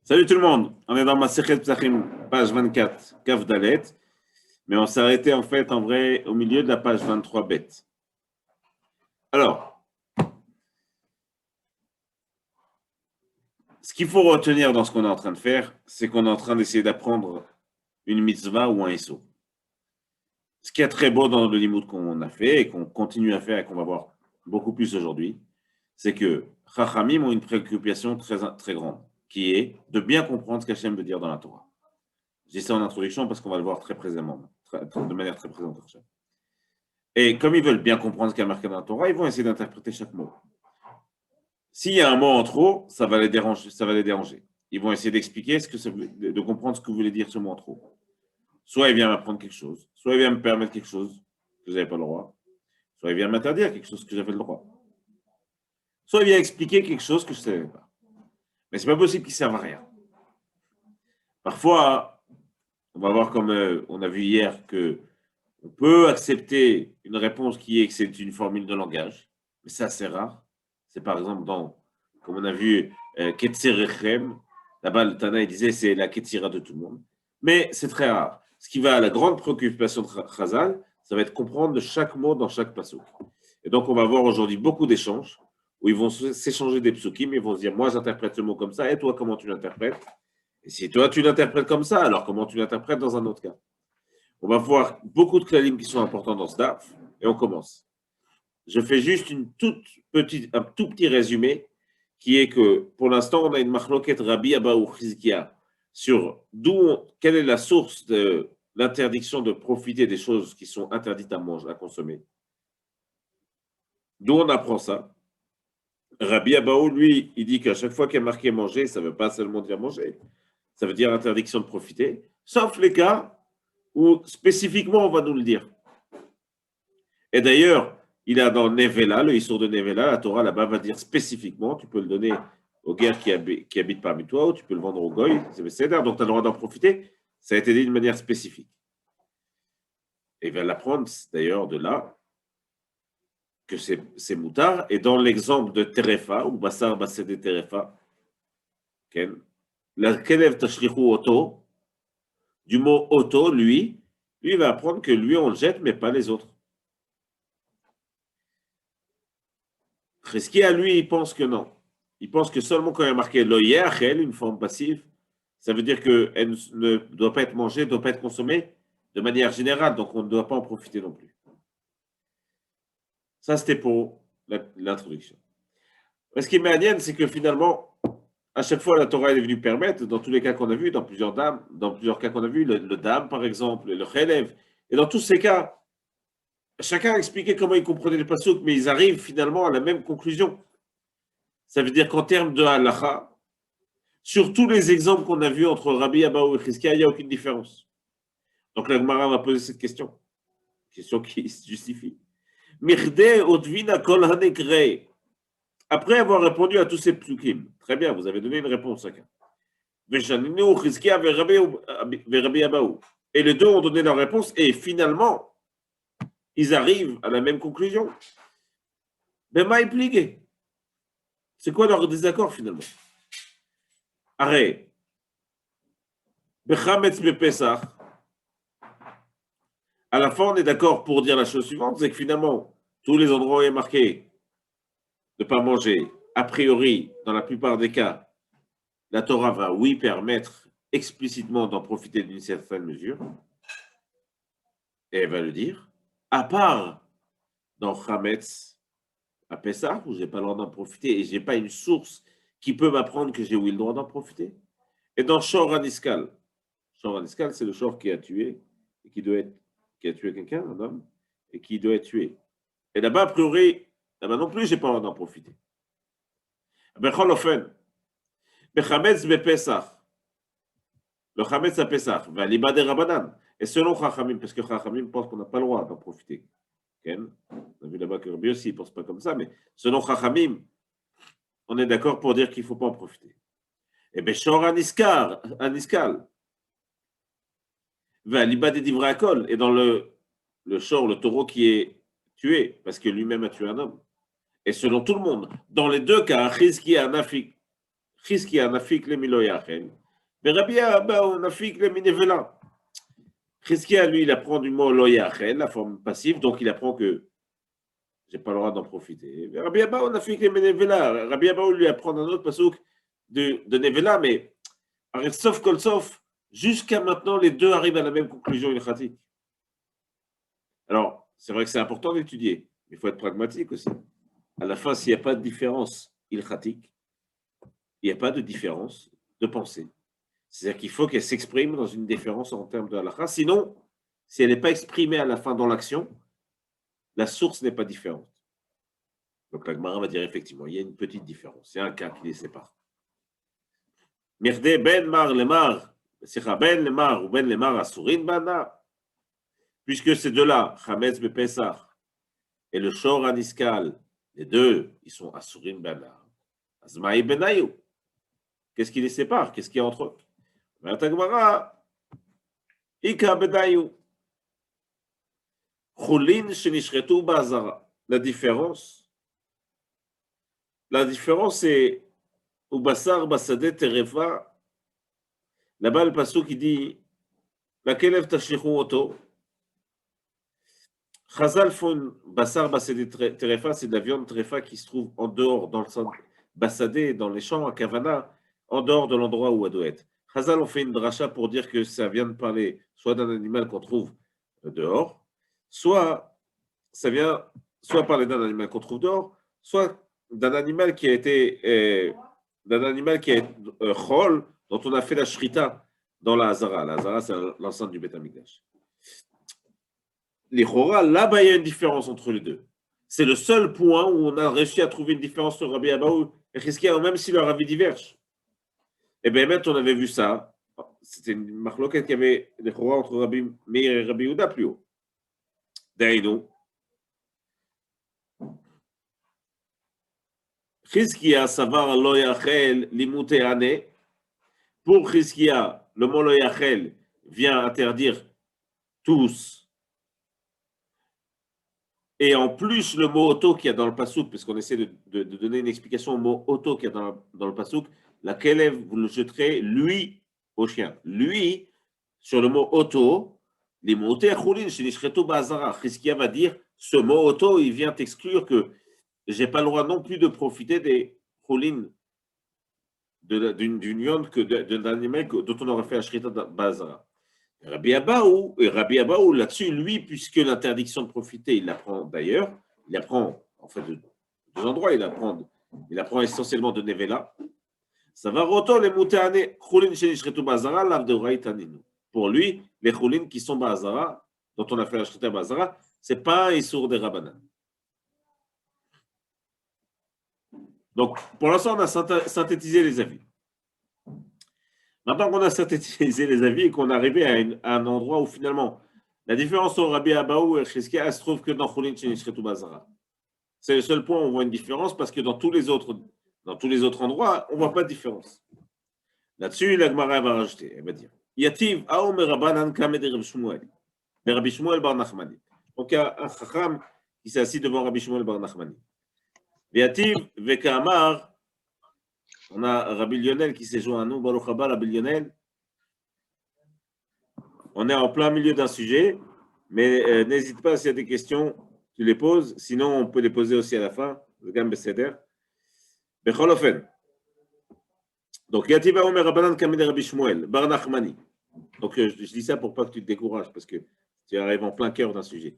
Salut tout le monde, on est dans ma Masechet Psachim, page 24, Kaf Dalet, mais on s'est arrêté en fait en vrai au milieu de la page 23 bête. Alors, ce qu'il faut retenir dans ce qu'on est en train de faire, c'est qu'on est en train d'essayer d'apprendre une mitzvah ou un issur. Ce qui est très beau dans le limoud qu'on a fait et qu'on continue à faire et qu'on va voir beaucoup plus aujourd'hui, c'est que Chachamim ont une préoccupation très grande, qui est de bien comprendre ce qu'Hachem veut dire dans la Torah. J'ai ça en introduction parce qu'on va le voir très précisément, de manière très présente. Et comme ils veulent bien comprendre ce qu'il y a marqué dans la Torah, ils vont essayer d'interpréter chaque mot. S'il y a un mot en trop, ça va les déranger. Ils vont essayer d'expliquer de comprendre ce que voulait dire ce mot en trop. Soit il vient m'apprendre quelque chose, soit il vient me permettre quelque chose que je n'avais pas le droit, soit il vient m'interdire quelque chose que j'avais le droit, soit il vient expliquer quelque chose que je ne savais pas. Mais ce n'est pas possible qu'il ne serve à rien. Parfois, on va voir comme on a vu hier que on peut accepter une réponse qui est que c'est une formule de langage, mais c'est assez rare. C'est par exemple comme on a vu, Ketzerechem, là-bas le Tana il disait c'est la Ketzira de tout le monde. Mais c'est très rare. Ce qui va à la grande préoccupation de Chazal, ça va être comprendre de chaque mot dans chaque passouk. Et donc on va voir aujourd'hui beaucoup d'échanges où ils vont s'échanger des psukim, ils vont se dire moi j'interprète ce mot comme ça, et toi comment tu l'interprètes? Et si toi tu l'interprètes comme ça, alors comment tu l'interprètes dans un autre cas? On va voir beaucoup de klalim qui sont importants dans ce daf, et on commence. Je fais juste un tout petit résumé, qui est que, pour l'instant, on a une machloket Rabbi Abba ou Chizkia sur quelle est la source de l'interdiction de profiter des choses qui sont interdites à manger, à consommer. D'où on apprend ça. Rabbi Abaou, lui, il dit qu'à chaque fois qu'il y a marqué manger, ça ne veut pas seulement dire manger, ça veut dire interdiction de profiter, sauf les cas où spécifiquement on va nous le dire. Et d'ailleurs, il a dans Nevela, le Issour de Nevela, la Torah là-bas va dire spécifiquement, tu peux le donner aux guerres qui habitent parmi toi, ou tu peux le vendre au goy, c'est donc tu as le droit d'en profiter. Ça a été dit d'une manière spécifique. Et il va l'apprendre d'ailleurs de là que c'est moutard. Et dans l'exemple de Terefa, ou Bassar Bassédé Terefa, la Kelev Tashrichu Oto, du mot Oto, lui va apprendre que lui on le jette, mais pas les autres. Cheskia, lui, il pense que non. Il pense que seulement quand il y a marqué l'oyachel, une forme passive, ça veut dire qu'elle ne doit pas être mangée, ne doit pas être consommée de manière générale, donc on ne doit pas en profiter non plus. Ça, c'était pour l'introduction. Ce qui est médiane, c'est que finalement, à chaque fois, la Torah est venue permettre, dans tous les cas qu'on a vus, dans plusieurs cas qu'on a vus, le dam, par exemple, le chelev, et dans tous ces cas, chacun a expliqué comment il comprenait le passouk, mais ils arrivent finalement à la même conclusion. Ça veut dire qu'en termes de halacha, sur tous les exemples qu'on a vus entre Rabbi Abaou et Chizkia, il n'y a aucune différence. Donc la Gemara va poser cette question qui se justifie. Mirde otvina kol hanekre. Après avoir répondu à tous ces psukim, très bien, vous avez donné une réponse chacun. Veshaninu, Chizkia et Rabbi Abaou. Et les deux ont donné leur réponse et finalement, ils arrivent à la même conclusion. Mais maï pligé. C'est quoi leur désaccord finalement? Arrête. Bechametz bepesach. À la fin, on est d'accord pour dire la chose suivante, c'est que finalement, tous les endroits où il est marqué de ne pas manger, a priori, dans la plupart des cas, la Torah va, oui, permettre explicitement d'en profiter d'une certaine mesure, et elle va le dire, à part dans Chametz, à Pessah, où je n'ai pas le droit d'en profiter, et je n'ai pas une source qui peut m'apprendre que j'ai oui le droit d'en profiter, et dans Shor Aniskal. Shor Aniskal, c'est le Shor qui a tué, et qui a tué quelqu'un, un homme, et qui doit être tué. Et là-bas, a priori, là-bas non plus, je n'ai pas le droit d'en profiter. Bechol Ofen, Bechametz Bepesach, le Chametz à Pessah, Valiba de Rabanan. Et selon Chachamim, parce que Chachamim pense qu'on n'a pas le droit d'en profiter. On a vu là-bas que Rabbi aussi ne pense pas comme ça, mais selon Chachamim, on est d'accord pour dire qu'il ne faut pas en profiter. Et Beshor Aniskal, Valiba de Divrakol, et dans le shor, le taureau qui est tué, parce que lui-même a tué un homme. Et selon tout le monde, dans les deux cas, Chizkia Nafik, Chizkia nafik le milo yachel. Mais Rabbi Abaou nafik le minevela. Chizkia, lui, il apprend du mot lo yachel, la forme passive, donc il apprend que j'ai pas le droit d'en profiter. Mais Rabbi Abaou nafik le minevela. Rabbi Abaou lui apprend un autre pasouk de nevela, mais sauf kol sauf, jusqu'à maintenant, les deux arrivent à la même conclusion ilchatique. Alors, c'est vrai que c'est important d'étudier, mais il faut être pragmatique aussi. À la fin, s'il n'y a pas de différence ilchatique, il n'y a pas de différence de pensée. C'est-à-dire qu'il faut qu'elle s'exprime dans une différence en termes de halakha. Sinon, si elle n'est pas exprimée à la fin dans l'action, la source n'est pas différente. Donc la Gemara va dire effectivement, il y a une petite différence. C'est un cas qui les sépare. Mirdé ben mar lemar, ben lemar ou ben lemar asurin bana. Puisque ces deux-là, Chametz Bepesach et le Shor Aniskal, les deux, ils sont asurin bana. Azmaï benayou. Qu'est-ce qui les sépare? Qu'est-ce qu'il y a entre eux? La différence c'est au Basar Basade Terefa. Là-bas, le pasteur qui dit laquelle est tashlichu auto. Chazal font Basar Basade Terefa, c'est de la viande Terefa qui se trouve en dehors, dans le centre Basade, dans les champs à Kavana, en dehors de l'endroit où elle doit être. Chazal ont fait une dracha pour dire que ça vient de parler soit d'un animal qu'on trouve dehors, soit ça vient soit parler d'un animal qu'on trouve dehors, soit d'un animal qui a été chol, dont on a fait la shrita dans la Hazara. La Hazara, c'est l'enceinte du Beth Amikdash. Les Chora, là-bas, il y a une différence entre les deux. C'est le seul point où on a réussi à trouver une différence sur Rabbi Abaou et Chizkia, même si leur avis diverge. Et bien, maintenant, on avait vu ça. C'était une marloquette qui avait des Chora entre Rabbi Meir et Rabbi Yehuda plus haut. D'aïnou. Chizkia, savar lo yachel limute ane. Pour Chizkia, le mot lo yachel vient interdire tous. Et en plus, le mot auto qu'il y a dans le pasouk, puisqu'on essaie de donner une explication au mot auto qu'il y a dans le pasouk, laquelle vous le jeterez, lui, au chien. Lui, sur le mot auto, les mots choulin, chez les shreto bazara, Chizkia va dire, ce mot auto, il vient exclure que je n'ai pas le droit non plus de profiter des choulin d'une viande d'un animal dont on aurait fait la shrita bazara. Rabbi Abaou, là-dessus, lui, puisque l'interdiction de profiter, il l'apprend d'ailleurs, il apprend en fait de deux endroits, il apprend essentiellement de Nevela. Ça va roto les moutane choulin shenishretu bazara lav de raïtaninu. Pour lui, les choulin qui sont bazara, dont on a fait la shrita bazara, c'est pas un issour de Rabbanan. Donc, pour l'instant, on a synthétisé les avis. Maintenant qu'on a synthétisé les avis et qu'on est arrivé à un endroit où finalement la différence entre Rabbi Abaou et Chizkia se trouve que dans Choulin Shenishretu Bazara. C'est le seul point où on voit une différence parce que dans tous les autres endroits, on ne voit pas de différence. Là-dessus, la Gemara va rajouter, elle va dire Yativ Aoum Rabbanan Kamed Rabbi Shmuel. Rabbi Shmuel Bar Nachmani. Donc il y a un Chacham qui s'est assis devant Rabbi Shmuel Bar Nachmani. Yativ Vekamar. On a Rabbi Lionel qui s'est joint à nous. Baruch haba, Rabbi Lionel. On est en plein milieu d'un sujet, mais n'hésite pas s'il y a des questions, tu les poses. Sinon, on peut les poser aussi à la fin. Donc, Yativa Omer Rabbanan Kamed Rabbi Shmuel, Bar Nachmani. Donc, je dis ça pour pas que tu te décourages, parce que tu arrives en plein cœur d'un sujet.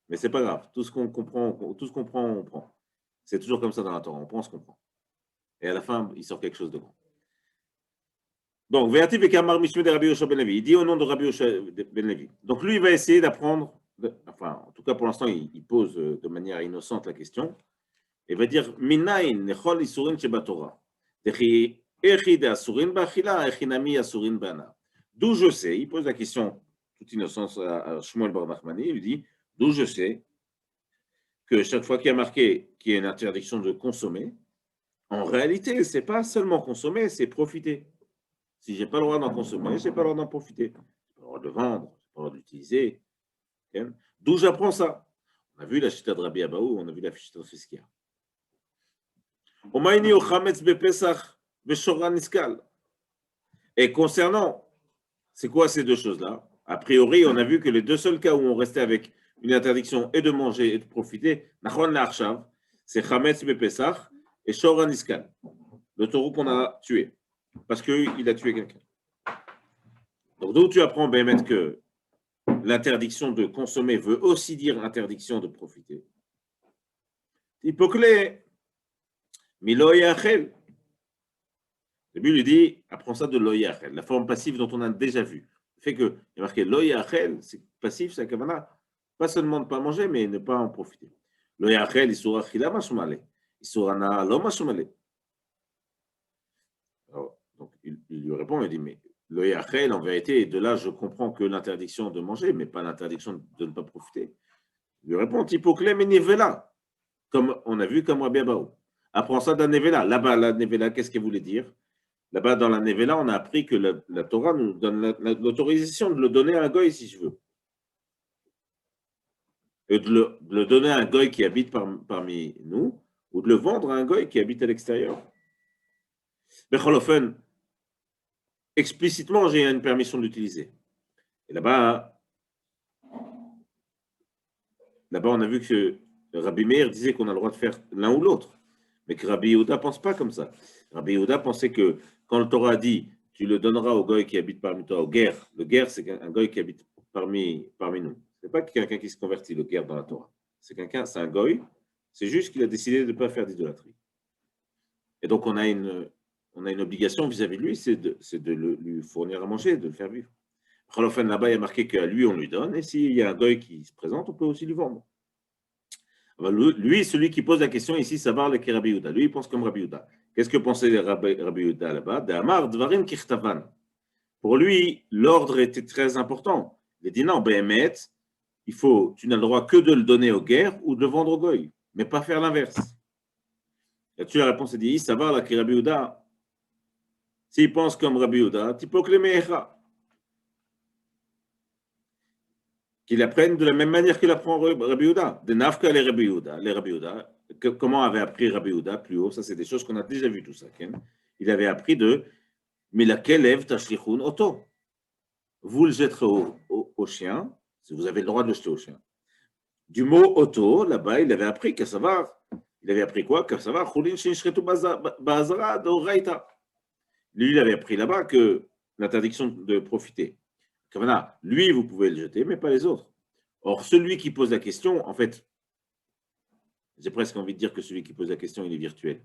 Mais c'est pas grave. Tout ce qu'on comprend, on prend. C'est toujours comme ça dans la Torah. On prend ce qu'on prend. Et à la fin, il sort quelque chose de grand. Donc, Ve'ativ Vekamar Mishme de Rabbi Yoshua ben Levi. Il dit au nom de Rabbi Yoshua ben Levi. Donc, lui, il va essayer d'apprendre, enfin, en tout cas pour l'instant, il pose de manière innocente la question. Il va dire Minain nechol isurin shebatorah. Dechi echi de asurin ba'achila, echi nami asurin ba'ana. D'où je sais, il pose la question, toute innocence à Shmuel bar Nachmani, il lui dit d'où je sais que chaque fois qu'il y a marqué qu'il y a une interdiction de consommer, en réalité, ce n'est pas seulement consommer, c'est profiter. Si je n'ai pas le droit d'en consommer, je n'ai pas le droit d'en profiter. Je n'ai pas le droit de le vendre, je n'ai pas le droit d'utiliser. Okay? D'où j'apprends ça? On a vu la chita de Rabbi Abaou, on a vu la chita de Chizkia. Veshora Niskal. Et concernant, c'est quoi ces deux choses-là? A priori, on a vu que les deux seuls cas où on restait avec une interdiction et de manger et de profiter, Nachon La'arshav, c'est Chametz Bepesach et Shora Niskal, le taureau qu'on a tué, parce qu'il a tué quelqu'un. Donc, d'où tu apprends, Bémet, que l'interdiction de consommer veut aussi dire interdiction de profiter. Hippoclé, Milo Yachel. Le but lui dit, apprends ça de l'oyachel, la forme passive dont on a déjà vu. Le fait qu'il y a marqué l'oyachel, c'est passif, c'est un kavana, pas seulement ne pas manger, mais ne pas en profiter. L'oyachel, il sera chila mashumale, il sera na lo mashumale. Donc il lui répond, il dit, mais l'oyachel, en vérité, de là, je comprends que l'interdiction de manger, mais pas l'interdiction de ne pas profiter. Il lui répond, typoclé, mais nevela, comme on a vu, comme Rabbi Abaou. Apprends ça d'un nevela. Là-bas, la nevela, qu'est-ce qu'elle voulait dire? Là-bas, dans la Nevela, on a appris que la Torah nous donne l'autorisation de le donner à un goy, si je veux. Et de le donner à un goy qui habite parmi nous, ou de le vendre à un goy qui habite à l'extérieur. Mais Cholofen, explicitement, j'ai une permission d'utiliser. Et là-bas, on a vu que Rabbi Meir disait qu'on a le droit de faire l'un ou l'autre. Mais que Rabbi Yehuda ne pense pas comme ça. Rabbi Yehuda pensait que quand le Torah dit tu le donneras au goy qui habite parmi toi, au guerre. Le guerre, c'est un goy qui habite parmi nous. Ce n'est pas quelqu'un qui se convertit, le guerre dans la Torah. C'est un goy, c'est juste qu'il a décidé de ne pas faire d'idolâtrie. Et donc, on a une obligation vis-à-vis de lui, c'est de lui fournir à manger, de le faire vivre. Enfin, là-bas, il y a marqué qu'à lui, on lui donne, et s'il y a un goy qui se présente, on peut aussi lui vendre. Lui, celui qui pose la question ici, ça va le Rabbi Yehuda. Lui, il pense comme Rabbi Yehuda. Qu'est-ce que pensait Rabbi Yehuda là-bas? D'Amar Dvarim Kirtavan. Pour lui, l'ordre était très important. Il a dit non, Béhémet, tu n'as le droit que de le donner aux guerres ou de le vendre au goy, mais pas faire l'inverse. Là-dessus, la réponse est dit, ça va là, Rabbi Yehuda. S'il pense comme Rabbi Yehuda, Tipoklemecha. Qu'il apprenne de la même manière qu'il apprend Rabbi Yehuda. De Nafka les Rabbi Yehuda. Comment avait appris Rabbi Yehuda plus haut? Ça, c'est des choses qu'on a déjà vues, tout ça. Il avait appris de Milakelev Tashlichun Oto. Vous le jetterez au chien, si vous avez le droit de le jeter au chien. Du mot Oto, là-bas, il avait appris qu'à savoir. Il avait appris quoi? Qu'à savoir, lui, il avait appris là-bas que l'interdiction de profiter. Lui, vous pouvez le jeter, mais pas les autres. Or, celui qui pose la question, en fait, j'ai presque envie de dire que celui qui pose la question, il est virtuel.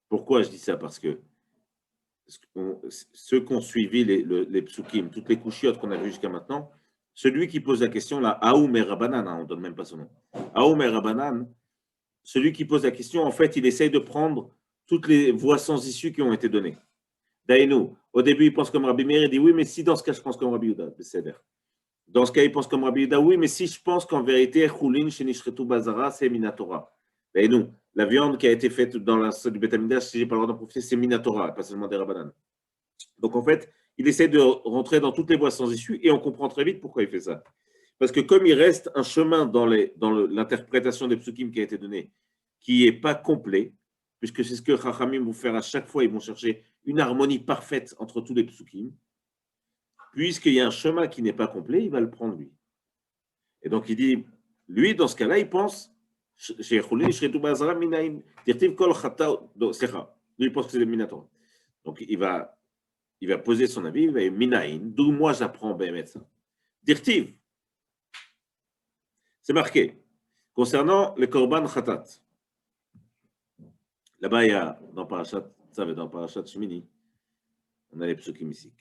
Pourquoi je dis ça? Parce que ceux qui ont suivi les psukim, toutes les couchiottes qu'on a vues jusqu'à maintenant, celui qui pose la question, là, Aoum et Rabanan, on ne donne même pas son nom. Aoum et Rabanan, celui qui pose la question, en fait, il essaye de prendre toutes les voies sans issue qui ont été données. Daïnou, au début, il pense comme Rabbi Meir, il dit oui, mais si dans ce cas, je pense comme Rabbi Yehuda, dans ce cas, il pense comme Rabbi Yehuda, oui, mais si je pense qu'en vérité, Choulin, Shenishretu Bazara, c'est Minatora. Daïnou, la viande qui a été faite dans la salle du Beth Amikdash, si je n'ai pas le droit d'en profiter, c'est Minatora, pas seulement des Rabbanan. Donc en fait, il essaie de rentrer dans toutes les voies sans issue et on comprend très vite pourquoi il fait ça. Parce que comme il reste un chemin dans l'interprétation des psukim qui a été donnée, qui n'est pas complet, puisque c'est ce que Chachamim vont faire à chaque fois, ils vont chercher une harmonie parfaite entre tous les psukim, puisqu'il y a un chemin qui n'est pas complet, il va le prendre lui. Et donc il dit, lui, dans ce cas-là, il pense, lui, il pense que c'est le Minatora. Donc il va poser son avis, il va dire Minaïn, d'où moi j'apprends Béhémet ça. Dirtiv. C'est marqué. Concernant le Korban Khatat, là-bas il y a, dans Parashat Tzav et dans Parashat Shmini, on a les psukim ici.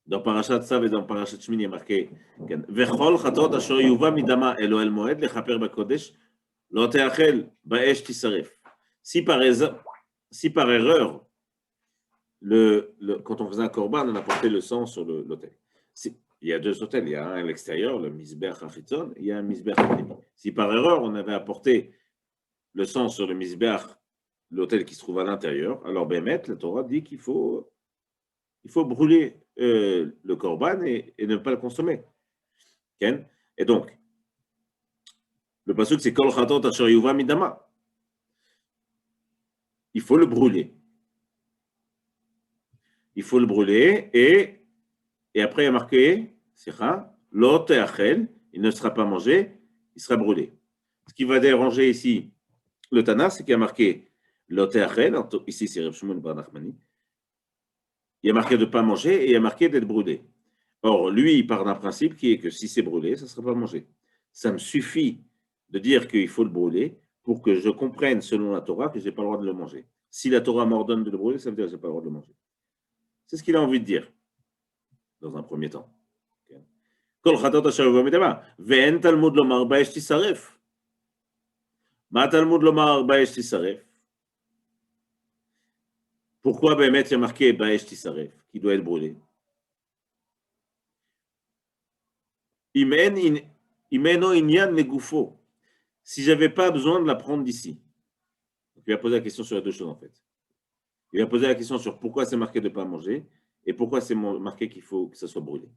Dans Parashat Tzav et dans Parashat Shmini, il y a marqué Vechol Chatot Asher Yuva Midama Elohel Moed Lechaper Bakodesh Lo Teachel Baesh Tisaref. Si par erreur, quand on faisait un korban, on apportait le sang sur l'autel. Il y a deux autels, il y a un à l'extérieur, le misbech achitzon, il y a un misbech pnimi. Si par erreur, on avait apporté le sang sur le misbech, l'autel qui se trouve à l'intérieur, alors Béhémet, la Torah dit qu'il faut brûler le korban et ne pas le consommer. Okay? Et donc, le pasuk c'est Kol Chatot Asher Yuva Midama. Il faut le brûler. il faut le brûler, et après il y a marqué, lo te'achel, il ne sera pas mangé, il sera brûlé. Ce qui va déranger ici le Tana, c'est qu'il y a marqué lo te'achel, ici c'est Reb Shmuel bar Nachmani, il y a marqué de ne pas manger et il y a marqué d'être brûlé. Or, lui, il part d'un principe qui est que si c'est brûlé, ça ne sera pas mangé. Ça me suffit de dire qu'il faut le brûler pour que je comprenne, selon la Torah, que je n'ai pas le droit de le manger. Si la Torah m'ordonne de le brûler, ça veut dire que je n'ai pas le droit de le manger. C'est ce qu'il a envie de dire, dans un premier temps. Kol chatot asher yaveh midama, ve'en talmud lomar ba'esh tisaref. Ma talmud lomar ba'esh tisaref. Pourquoi Bémet il y a marqué ba'esh tisaref, qui doit être brûlé? Imeno inyan legufo. Si je n'avais pas besoin de la prendre d'ici. Donc, il va poser la question sur les deux choses en fait. Il va poser la question sur pourquoi c'est marqué de ne pas manger et pourquoi c'est marqué qu'il faut que ça soit brûlé.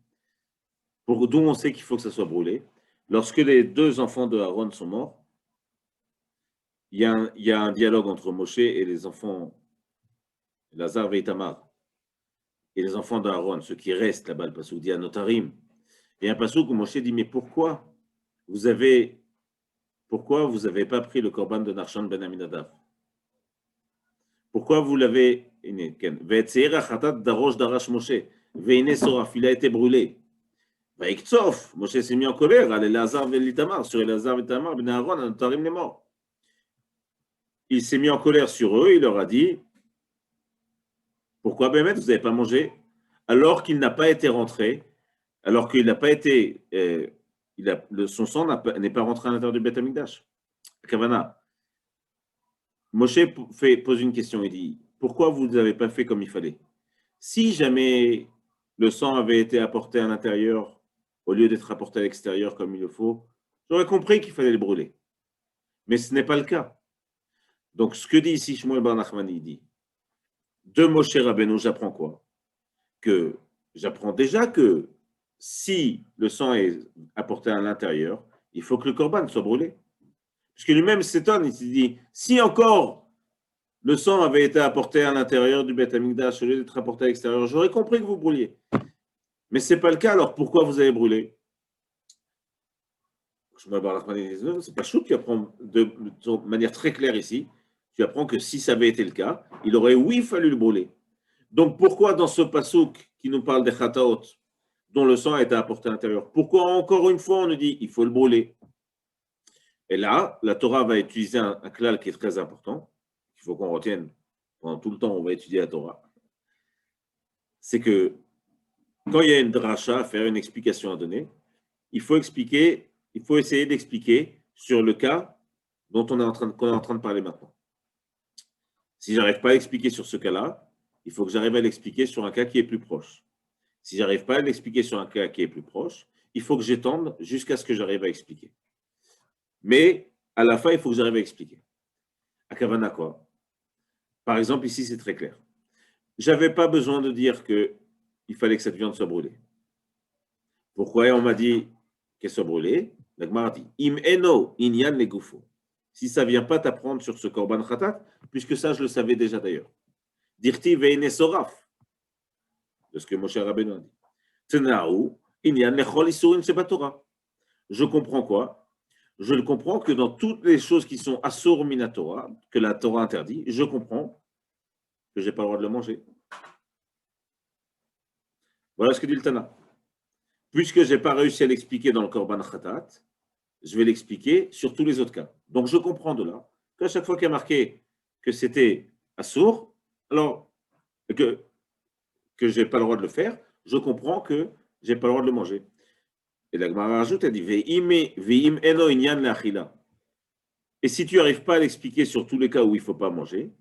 D'où on sait qu'il faut que ça soit brûlé. Lorsque les deux enfants de Aaron sont morts, il y a un dialogue entre Moshe et les enfants, Lazar et Itamar, et les enfants d'Aaron, ceux qui restent là-bas, le passouk dit à Notarim. Et un passouk où Moshe dit, mais pourquoi vous avez pas pris le korban de Nachshon ben Aminadav? Pourquoi vous l'avez? Il a été brûlé. Moshe s'est mis en colère sur Elazar et Itamar, ben Aaron, Notarim les morts. Il s'est mis en colère sur eux, il leur a dit, pourquoi Bémet, vous n'avez pas mangé? Alors qu'il n'a pas été rentré, alors qu'il n'a pas été, son sang n'est pas rentré à l'intérieur du Beth Amikdash. Kavana. Moshe pose une question, il dit, pourquoi vous ne l'avez pas fait comme il fallait? Si jamais le sang avait été apporté à l'intérieur, au lieu d'être apporté à l'extérieur comme il le faut, j'aurais compris qu'il fallait le brûler. Mais ce n'est pas le cas. Donc, ce que dit ici Shmuel bar Nachmani, dit, de Moshe Rabbeinu, j'apprends quoi? Que j'apprends déjà que si le sang est apporté à l'intérieur, il faut que le korban soit brûlé. Puisque lui-même s'étonne, il se dit, si encore le sang avait été apporté à l'intérieur du Beth Amikdash au lieu d'être apporté à l'extérieur, j'aurais compris que vous brûliez. Mais ce n'est pas le cas, alors pourquoi vous avez brûlé? C'est pas chaud, tu apprends de manière très claire ici, tu apprends que si ça avait été le cas, il aurait oui fallu le brûler. Donc pourquoi dans ce pasouk qui nous parle des chataot, dont le sang a été apporté à l'intérieur, pourquoi encore une fois on nous dit il faut le brûler? Et là, la Torah va utiliser un klal qui est très important, qu'il faut qu'on retienne pendant tout le temps où on va étudier la Torah. C'est que quand il y a une dracha à faire, une explication à donner, il faut essayer d'expliquer sur le cas dont qu'on est en train de parler maintenant. Si je n'arrive pas à expliquer sur ce cas-là, il faut que j'arrive à l'expliquer sur un cas qui est plus proche. Si je n'arrive pas à l'expliquer sur un cas qui est plus proche, il faut que j'étende jusqu'à ce que j'arrive à expliquer. Mais à la fin, il faut que j'arrive à expliquer. À Kavana quoi? Par exemple, ici, c'est très clair. Je n'avais pas besoin de dire qu'il fallait que cette viande soit brûlée. Pourquoi on m'a dit qu'elle soit brûlée? La Gemara dit Im eno inyan legufo. Si ça ne vient pas t'apprendre sur ce korban khatat, puisque ça, je le savais déjà d'ailleurs. Dirti veine soraf. De ce que Moshe Rabbeinu a dit. Tenaou inyan lechol isurim shebatorah. Je comprends quoi? Je le comprends que dans toutes les choses qui sont asur minatora, que la Torah interdit, je comprends que je n'ai pas le droit de le manger. Voilà ce que dit le Tana. Puisque je n'ai pas réussi à l'expliquer dans le Korban Khatat, je vais l'expliquer sur tous les autres cas. Donc je comprends de là qu'à chaque fois qu'il y a marqué que c'était assour, alors que je n'ai pas le droit de le faire, je comprends que je n'ai pas le droit de le manger. Et la Gemara rajoute, elle dit Ve'im eno inyan le'achila. Et si tu n'arrives pas à l'expliquer sur tous les cas où il ne faut pas manger,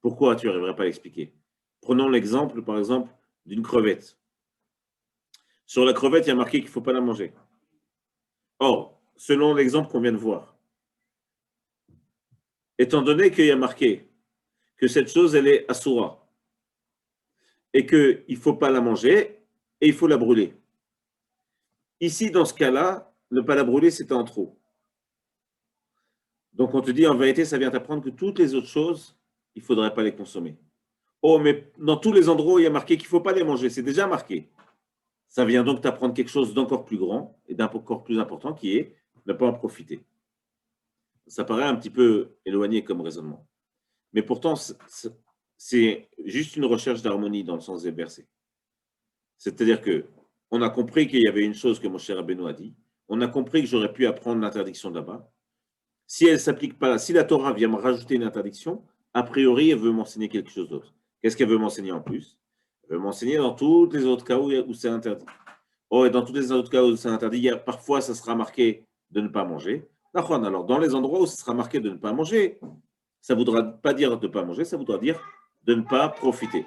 pourquoi tu n'arriverais pas à l'expliquer? Prenons l'exemple, par exemple, d'une crevette. Sur la crevette, il y a marqué qu'il ne faut pas la manger. Or, selon l'exemple qu'on vient de voir, étant donné qu'il y a marqué que cette chose, elle est assoura, et qu'il ne faut pas la manger, et il faut la brûler. Ici, dans ce cas-là, ne pas la brûler, c'est en trop. Donc, on te dit, en vérité, ça vient t'apprendre que toutes les autres choses, il ne faudrait pas les consommer. Oh, mais dans tous les endroits où il y a marqué qu'il ne faut pas les manger, c'est déjà marqué. Ça vient donc t'apprendre quelque chose d'encore plus grand et d'encore plus important qui est ne pas en profiter. Ça paraît un petit peu éloigné comme raisonnement. Mais pourtant, c'est juste une recherche d'harmonie dans le sens des versets. C'est-à-dire que on a compris qu'il y avait une chose que mon cher Rabbeinu a dit. On a compris que j'aurais pu apprendre l'interdiction là-bas. Si elle ne s'applique pas, si la Torah vient me rajouter une interdiction, a priori, elle veut m'enseigner quelque chose d'autre. Qu'est-ce qu'elle veut m'enseigner en plus? Elle veut m'enseigner dans tous les autres cas où c'est interdit. Oh, et dans tous les autres cas où c'est interdit, parfois ça sera marqué de ne pas manger. Alors, dans les endroits où ça sera marqué de ne pas manger, ça ne voudra pas dire de ne pas manger, ça voudra dire de ne pas profiter.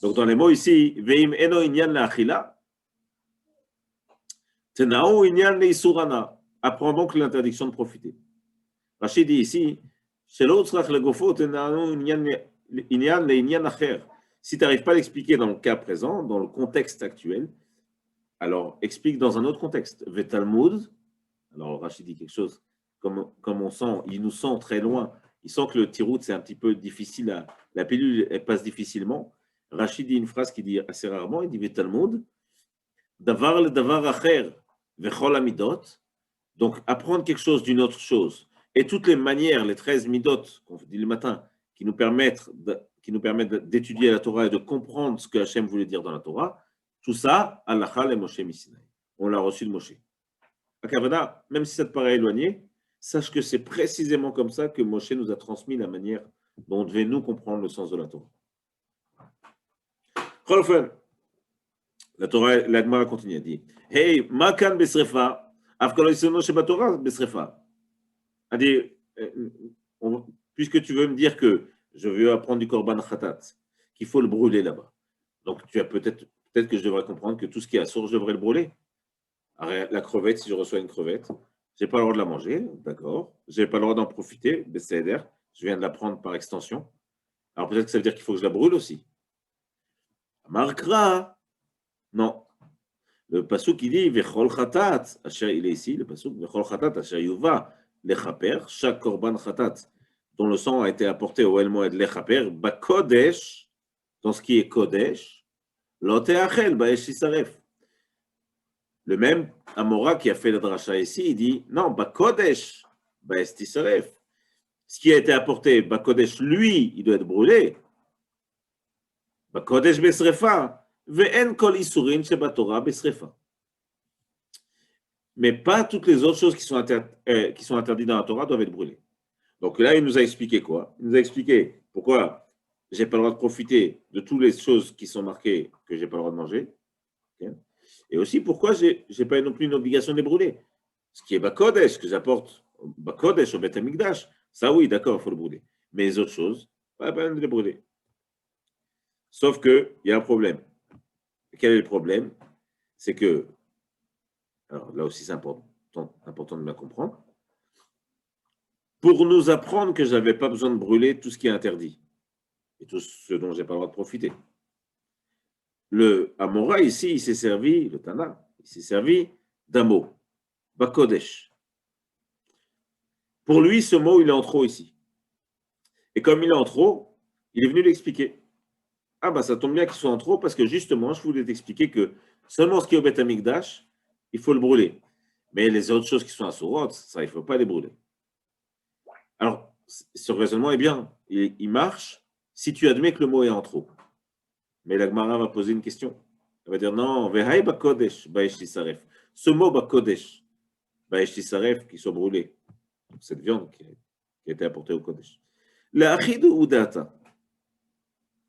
Donc, dans les mots ici, Veim eno inyan la achila, tenao inyan le isurana. Apprends donc l'interdiction de profiter. Rachid dit ici, shelo tzrach le gofo, tenao inyan le inyan acher. Si tu n'arrives pas à l'expliquer dans le cas présent, dans le contexte actuel, alors explique dans un autre contexte. Vetalmud, alors Rachid dit quelque chose, comme on sent, il nous sent très loin, il sent que le tirout c'est un petit peu difficile, la pilule elle passe difficilement. Rachid dit une phrase qu'il dit assez rarement, il dit Vetalmud, davar le davar acher, vechol amidot, donc apprendre quelque chose d'une autre chose, et toutes les manières, les 13 midot qu'on dit le matin, qui nous permettent d'étudier la Torah et de comprendre ce que Hachem voulait dire dans la Torah, tout ça, Halacha le Moshe Misinaï. On l'a reçu de Moshe. Akavana, même si ça te paraît éloigné, sache que c'est précisément comme ça que Moshe nous a transmis la manière dont on devait nous comprendre le sens de la Torah. La Torah, la Gemara continue, elle dit Hey, Makan Besrefa, Afkaloisono Sheba Torah Besrefa. Elle dit puisque tu veux me dire que je veux apprendre du Korban Khatat, qu'il faut le brûler là-bas. Donc, tu as peut-être que je devrais comprendre que tout ce qui est assourd, je devrais le brûler. La crevette, si je reçois une crevette, je n'ai pas le droit de la manger, d'accord. Je n'ai pas le droit d'en profiter, BCDR. Je viens de la prendre par extension. Alors peut-être que ça veut dire qu'il faut que je la brûle aussi. Markra, non. Le pasuk qui dit Vechol Khatat, il est ici, le pasuk Vechol Khatat, Asher Yuva, Lechaper, chaque Korban Khatat, dont le sang a été apporté au El Moed Lechaper, Bakodesh, dans ce qui est Kodesh, Lote Achel, Baesh Yisaref. Le même Amora qui a fait la dracha ici, il dit non, Bakodesh, Baesh Yisaref. Ce qui a été apporté, Bakodesh, lui, il doit être brûlé. Bakodesh Besrefa, Ve'en Kol Isurin Sheba Torah Besrefa. Mais pas toutes les autres choses qui sont interdites dans la Torah doivent être brûlées. Donc là, il nous a expliqué quoi? Il nous a expliqué pourquoi je n'ai pas le droit de profiter de toutes les choses qui sont marquées que je n'ai pas le droit de manger. Okay? Et aussi pourquoi je n'ai pas non plus une obligation de les brûler. Ce qui est Bakodesh, que j'apporte Bakodesh au Beth Amikdash, ça oui, d'accord, il faut le brûler. Mais les autres choses, pas besoin de les brûler. Sauf qu'il y a un problème. Quel est le problème? C'est que, alors là aussi c'est important de bien comprendre, pour nous apprendre que je n'avais pas besoin de brûler tout ce qui est interdit et tout ce dont je n'ai pas le droit de profiter. Le Amora ici, il s'est servi, le Tana, il s'est servi d'un mot, Bakodesh. Pour lui, ce mot, il est en trop ici. Et comme il est en trop, il est venu l'expliquer. Ah bah ça tombe bien qu'il soit en trop parce que justement, je voulais t'expliquer que seulement ce qui est au Beth Amikdash, il faut le brûler. Mais les autres choses qui sont à Sourot, ça, il ne faut pas les brûler. Alors, ce raisonnement est bien, il marche si tu admets que le mot est en trop. Mais la Gemara va poser une question. Elle va dire non, Vehai Bakodesh, Baesh Tisaref. Ce mot Bakodesh, Baesh Tisaref, qui soit brûlé. Cette viande qui a été apportée au Kodesh. La Achidou Udata.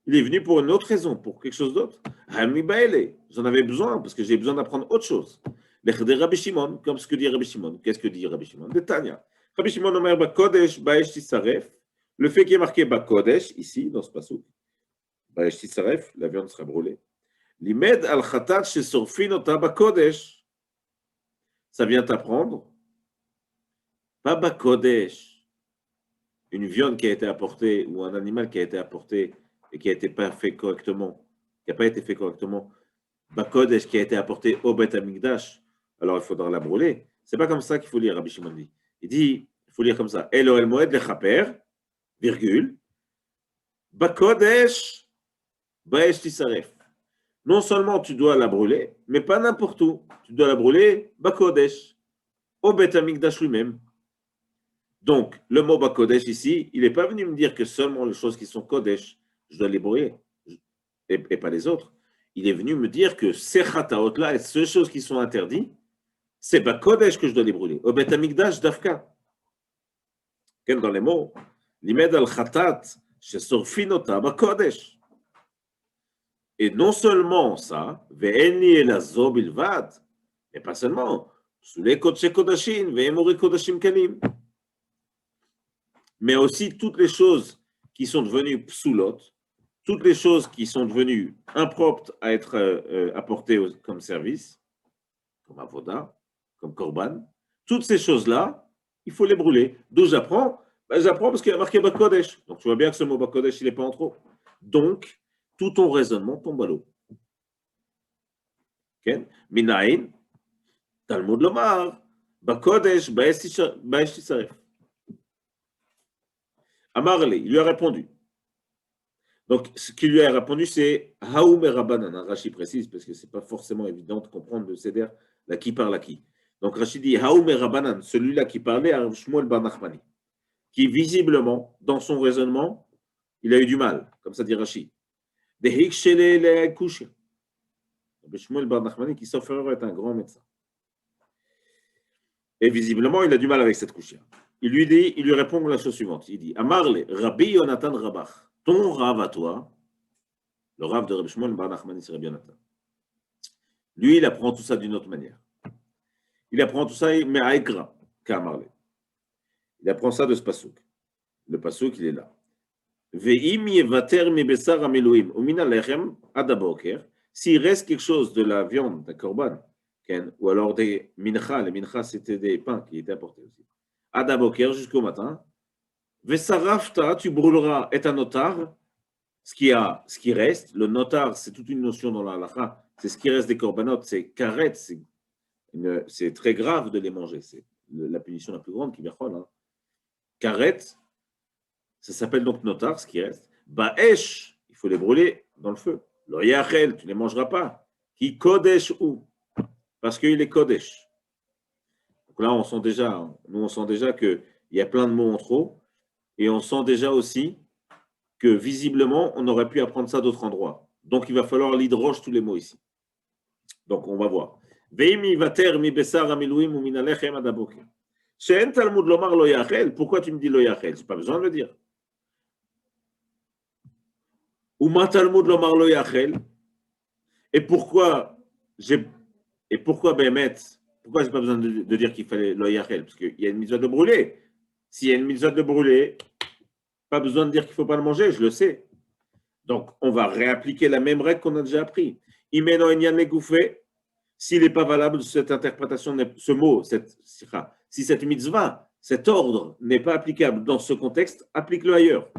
Il est venu pour une autre raison, pour quelque chose d'autre. Hami Baele. J'en avais besoin parce que j'ai besoin d'apprendre autre chose. L'Echde Rabbi Shimon, comme ce que dit Rabbi Shimon. Qu'est-ce que dit Rabbi Shimon? De Tanya. Rabbi Shimon Omer Bakodesh, Baesh Tisaref. Le fait qu'il y ait marqué Bakodesh, ici, dans ce passouk, Baesh Tisaref, la viande sera brûlée. Limed al Khatat chez Sorfin Ota Bakodesh. Ça vient t'apprendre. Pas Bakodesh. Une viande qui a été apportée ou un animal qui a été apporté et qui n'a pas fait correctement, qui n'a pas été fait correctement, Bakodesh qui a été apporté au Beth Amikdash, alors il faudra la brûler. C'est pas comme ça qu'il faut lire, Rabbi Shimon dit. Il dit, il faut lire comme ça. Elo el moed lechaper, virgule, Bakodesh, Baesh Tisaref. Non seulement tu dois la brûler, mais pas n'importe où. Tu dois la brûler Bakodesh, au Beth Amikdash lui-même. Donc, le mot Bakodesh ici, il n'est pas venu me dire que seulement les choses qui sont Kodesh, je dois les brûler, et pas les autres. Il est venu me dire que ces Chataot là, et ces choses qui sont interdites, c'est Bakodesh que je dois les brûler. Au Beth Amikdash Dafka. Dans les mots, Limed al Chatat, chez Sorfinota Bakodesh. Et non seulement ça, Ve'eni elazo bilvad, et pas seulement, sous les Kodesh Kodashim, Ve'emori Kodashim Kalim. Mais aussi toutes les choses qui sont devenues psoulot, toutes les choses qui sont devenues impropres à être apportées comme service, comme avoda, comme korban, toutes ces choses-là, il faut les brûler. D'où j'apprends? J'apprends parce qu'il y a marqué Bakodesh. Donc tu vois bien que ce mot Bakodesh, il n'est pas en trop. Donc, tout ton raisonnement tombe à l'eau. Okay? Minaïn, Talmud Lomar, Bakodesh, Baesh Tisaref. Amarle, il lui a répondu. Donc, ce qu'il lui a répondu, c'est Haoum et Rabbanan. Rachid précise, parce que ce n'est pas forcément évident de comprendre le Seder, là, qui parle à qui. Donc, Rachid dit Haoum et Rabbanan, celui-là qui parlait à Shmuel Bar Nachmani, qui visiblement, dans son raisonnement, il a eu du mal, comme ça dit Rachid. Shmuel Bar Nachmani, qui sauf erreur est un grand médecin. Et visiblement, il a du mal avec cette couchia. Il lui répond la chose suivante. Il dit Amarle, Rabbi Yonatan Rabach, ton rav à toi, le rav de Rabbi Shmuel Bar Nachmani, c'est Rabbi Yonatan. Lui, il apprend tout ça d'une autre manière. Il apprend tout ça, mais à Ekra, qu'Amarle. Il apprend ça de ce pasouk. Le pasouk, il est là. Ve'im yevater mi besar ameluim, umina lechem adaboker. S'il reste quelque chose de la viande, d'un korban, ou alors des mincha, les mincha, c'était des pains qui étaient apportés aussi. Adaboker jusqu'au matin. Vesarafta, tu brûleras et un notar, ce qui reste. Le notar, c'est toute une notion dans la halakha, c'est ce qui reste des korbanot, c'est karet, c'est très grave de les manger. C'est la punition la plus grande qui vient. Karet, ça s'appelle donc notar, ce qui reste. Baesh, il faut les brûler dans le feu. Lo yachel, tu ne les mangeras pas. Qui kodesh ou? Parce qu'il est kodesh. Donc là, on sent déjà qu'il y a plein de mots en trop. Et on sent déjà aussi que visiblement, on aurait pu apprendre ça d'autres endroits. Donc, il va falloir l'hydroge tous les mots ici. Donc, on va voir. Pourquoi tu me dis lo yachel? Je n'ai pas besoin de le dire. Et pourquoi Bémet, pourquoi j'ai pas besoin de dire qu'il fallait lo yachel? Parce qu'il y a une mitzvah de brûler. S'il y a une mitzvah de brûler, pas besoin de dire qu'il ne faut pas le manger, je le sais. Donc, on va réappliquer la même règle qu'on a déjà appris. Imeno enyan legouffé, s'il n'est pas valable cette interprétation, ce mot, si cette mitzvah, cet ordre n'est pas applicable dans ce contexte, applique-le ailleurs.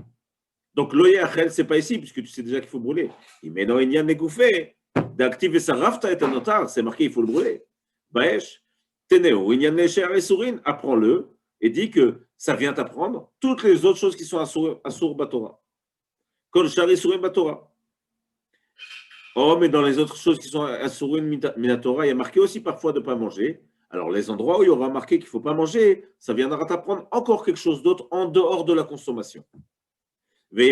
Donc, lo yachel, ce n'est pas ici, puisque tu sais déjà qu'il faut brûler. Imeno enyan legouffé, d'activer sa rafta et un notar, c'est marqué, il faut le brûler. Baesh, teneo, enyan lecher esurin, apprends-le, et dit que ça vient t'apprendre toutes les autres choses qui sont assour batora. Kol shari surim batora. Oh, mais dans les autres choses qui sont assurim minatora, il y a marqué aussi parfois de ne pas manger. Alors, les endroits où il y aura marqué qu'il ne faut pas manger, ça viendra t'apprendre encore quelque chose d'autre en dehors de la consommation. Ça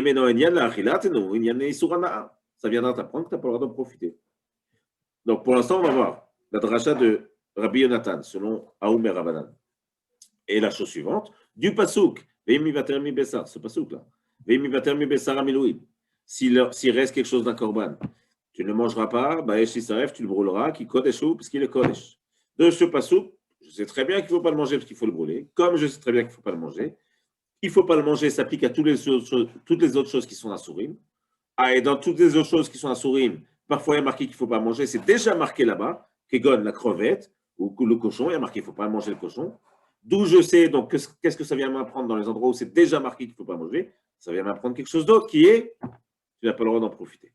viendra t'apprendre que tu n'as pas le droit d'en profiter. Donc, pour l'instant, on va voir la dracha de Rabbi Yonatan, selon Haoum et Rabbanan. Et la chose suivante, du pasouk, ce pasouk-là, s'il reste quelque chose d'un korban, tu ne le mangeras pas, tu le brûleras, qui kodeshou, parce qu'il est kodesh. De ce pasouk, je sais très bien qu'il ne faut pas le manger parce qu'il faut le brûler, comme je sais très bien qu'il ne faut pas le manger. Il ne faut pas le manger, ça s'applique à toutes les autres choses qui sont assourim. Ah, et dans toutes les autres choses qui sont assourim, parfois il y a marqué qu'il ne faut pas manger, c'est déjà marqué là-bas, kegon, la crevette, ou le cochon, il y a marqué qu'il ne faut pas manger le cochon. D'où je sais, donc, qu'est-ce que ça vient m'apprendre dans les endroits où c'est déjà marqué qu'il ne faut pas manger? Ça vient m'apprendre quelque chose d'autre qui est, tu n'as pas le droit d'en profiter.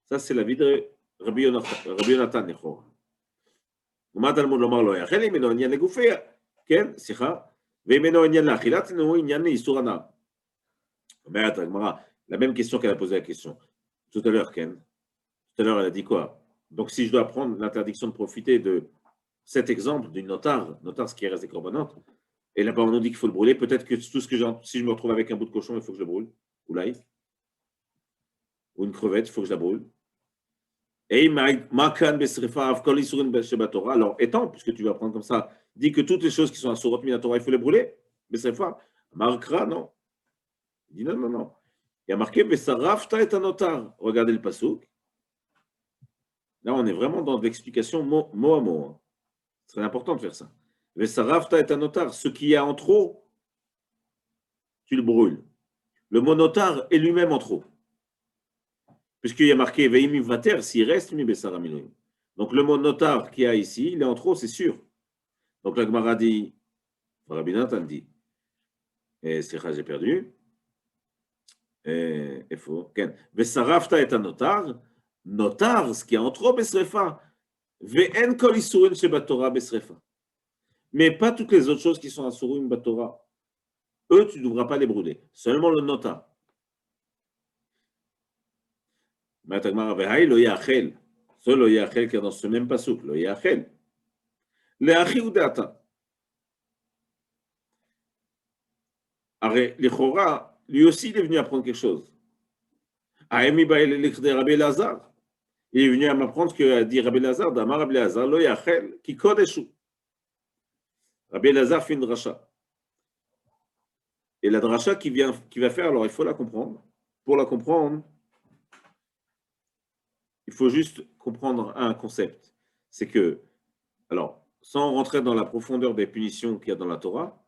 Ça, c'est la vie de Rabbi Yonatan. Mais attends, Gemara, la même question qu'elle a posé la question. Tout à l'heure, Ken. Tout à l'heure, elle a dit quoi? Donc, si je dois prendre l'interdiction de profiter de cet exemple d'une notar, ce qui reste des corbanotes, et là-bas, on nous dit qu'il faut le brûler, peut-être que tout ce que j'ai, si je me retrouve avec un bout de cochon, il faut que je le brûle, ou l'ail, ou une crevette, il faut que je la brûle. Et alors, étant, puisque tu vas prendre comme ça, dit que toutes les choses qui sont à Surot Minatora, il faut les brûler. Besrefa, Markra, non. Il dit non, non, non. Il y a marqué Besarafta et Anotar. Regardez le pasouk. Là, on est vraiment dans l'explication mot à mot. Hein. C'est très important de faire ça. Besarafta et Anotar. Ce qui est en trop, tu le brûles. Le mot notar est lui-même en trop. Puisqu'il y a marqué Veimim Vater, s'il reste, mi Besaramiloim. Donc le mot notar qu'il y a ici, il est en trop, c'est sûr. Donc la Gemara dit, Rabbi Nathan dit, et c'est j'ai perdu. Il faut. Vesarafta est un notar. Notar, ce qui est en trop, besrefa. Ve'en kol isurim shebatora besrefa. Mais pas toutes les autres choses qui sont asurim batora. Eux, tu ne devras pas les brûler. Seulement le notar. Matagmara ve'hay lo yachel. Ce lo yachel qui est dans ce même pasouk, lo yachel. Le achi ou deata. L'Echora, lui aussi, il est venu apprendre quelque chose. Aemi ba'el l'ikhdei Rabbi Lazar. Il est venu à m'apprendre ce que dit Rabbi Lazar, d'Amar Rabbi Lazar, lo yachel, ki kodeshu. Rabbi Lazar fait une dracha. Et la dracha qui va faire, alors il faut la comprendre. Pour la comprendre, il faut juste comprendre un concept. C'est que, alors, sans rentrer dans la profondeur des punitions qu'il y a dans la Torah,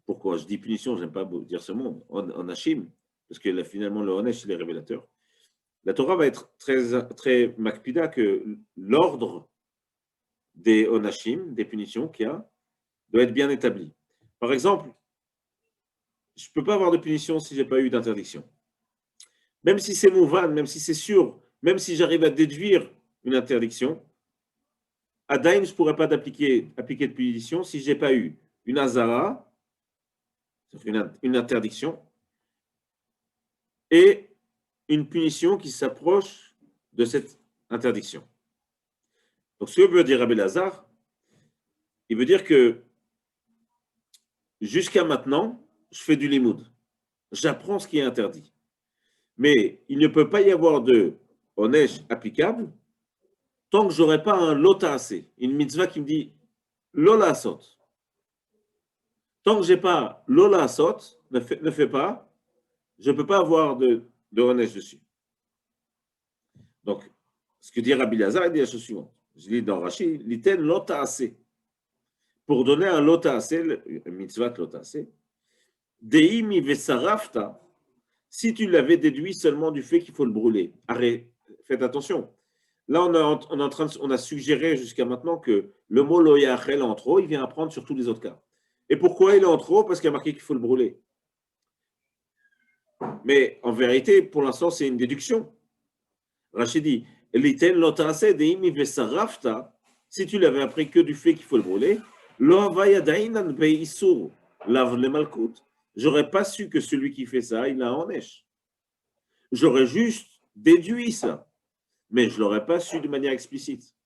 pourquoi je dis punition, j'aime pas dire ce mot, en Hachim, parce que là, finalement, le Honesh, il est révélateur. La Torah va être très, très makpida que l'ordre des Onashim, des punitions qu'il y a, doit être bien établi. Par exemple, je ne peux pas avoir de punition si je n'ai pas eu d'interdiction. Même si c'est mouvan, même si c'est sûr, même si j'arrive à déduire une interdiction, à Daïm, je ne pourrais pas appliquer de punition si je n'ai pas eu une azara, une interdiction, et une punition qui s'approche de cette interdiction. Donc, ce que veut dire Rabbi Lazar, il veut dire que jusqu'à maintenant, je fais du limoud. J'apprends ce qui est interdit. Mais il ne peut pas y avoir de onesh applicable tant que je n'aurai pas un lota assez, une mitzvah qui me dit lola asot. Tant que je n'ai pas lola asot, ne fais pas, je ne peux pas avoir de onesh dessus. Donc, ce que dit Rabbi Lazar, il dit la chose suivante. Je lis dans Rashi, l'iten lota assez. Pour donner un lota assez, une mitzvah lota assez, deimi vesarafta, si tu l'avais déduit seulement du fait qu'il faut le brûler. Arrête, faites attention. Là, on a suggéré jusqu'à maintenant que le mot loyachel en trop, il vient apprendre sur tous les autres cas. Et pourquoi il est en trop? Parce qu'il y a marqué qu'il faut le brûler. Mais en vérité, pour l'instant, c'est une déduction. Rachid dit, si tu l'avais appris que du fait qu'il faut le brûler, j'aurais pas su que celui qui fait ça, il a en neige. J'aurais juste déduit ça, mais je ne l'aurais pas su de manière explicite.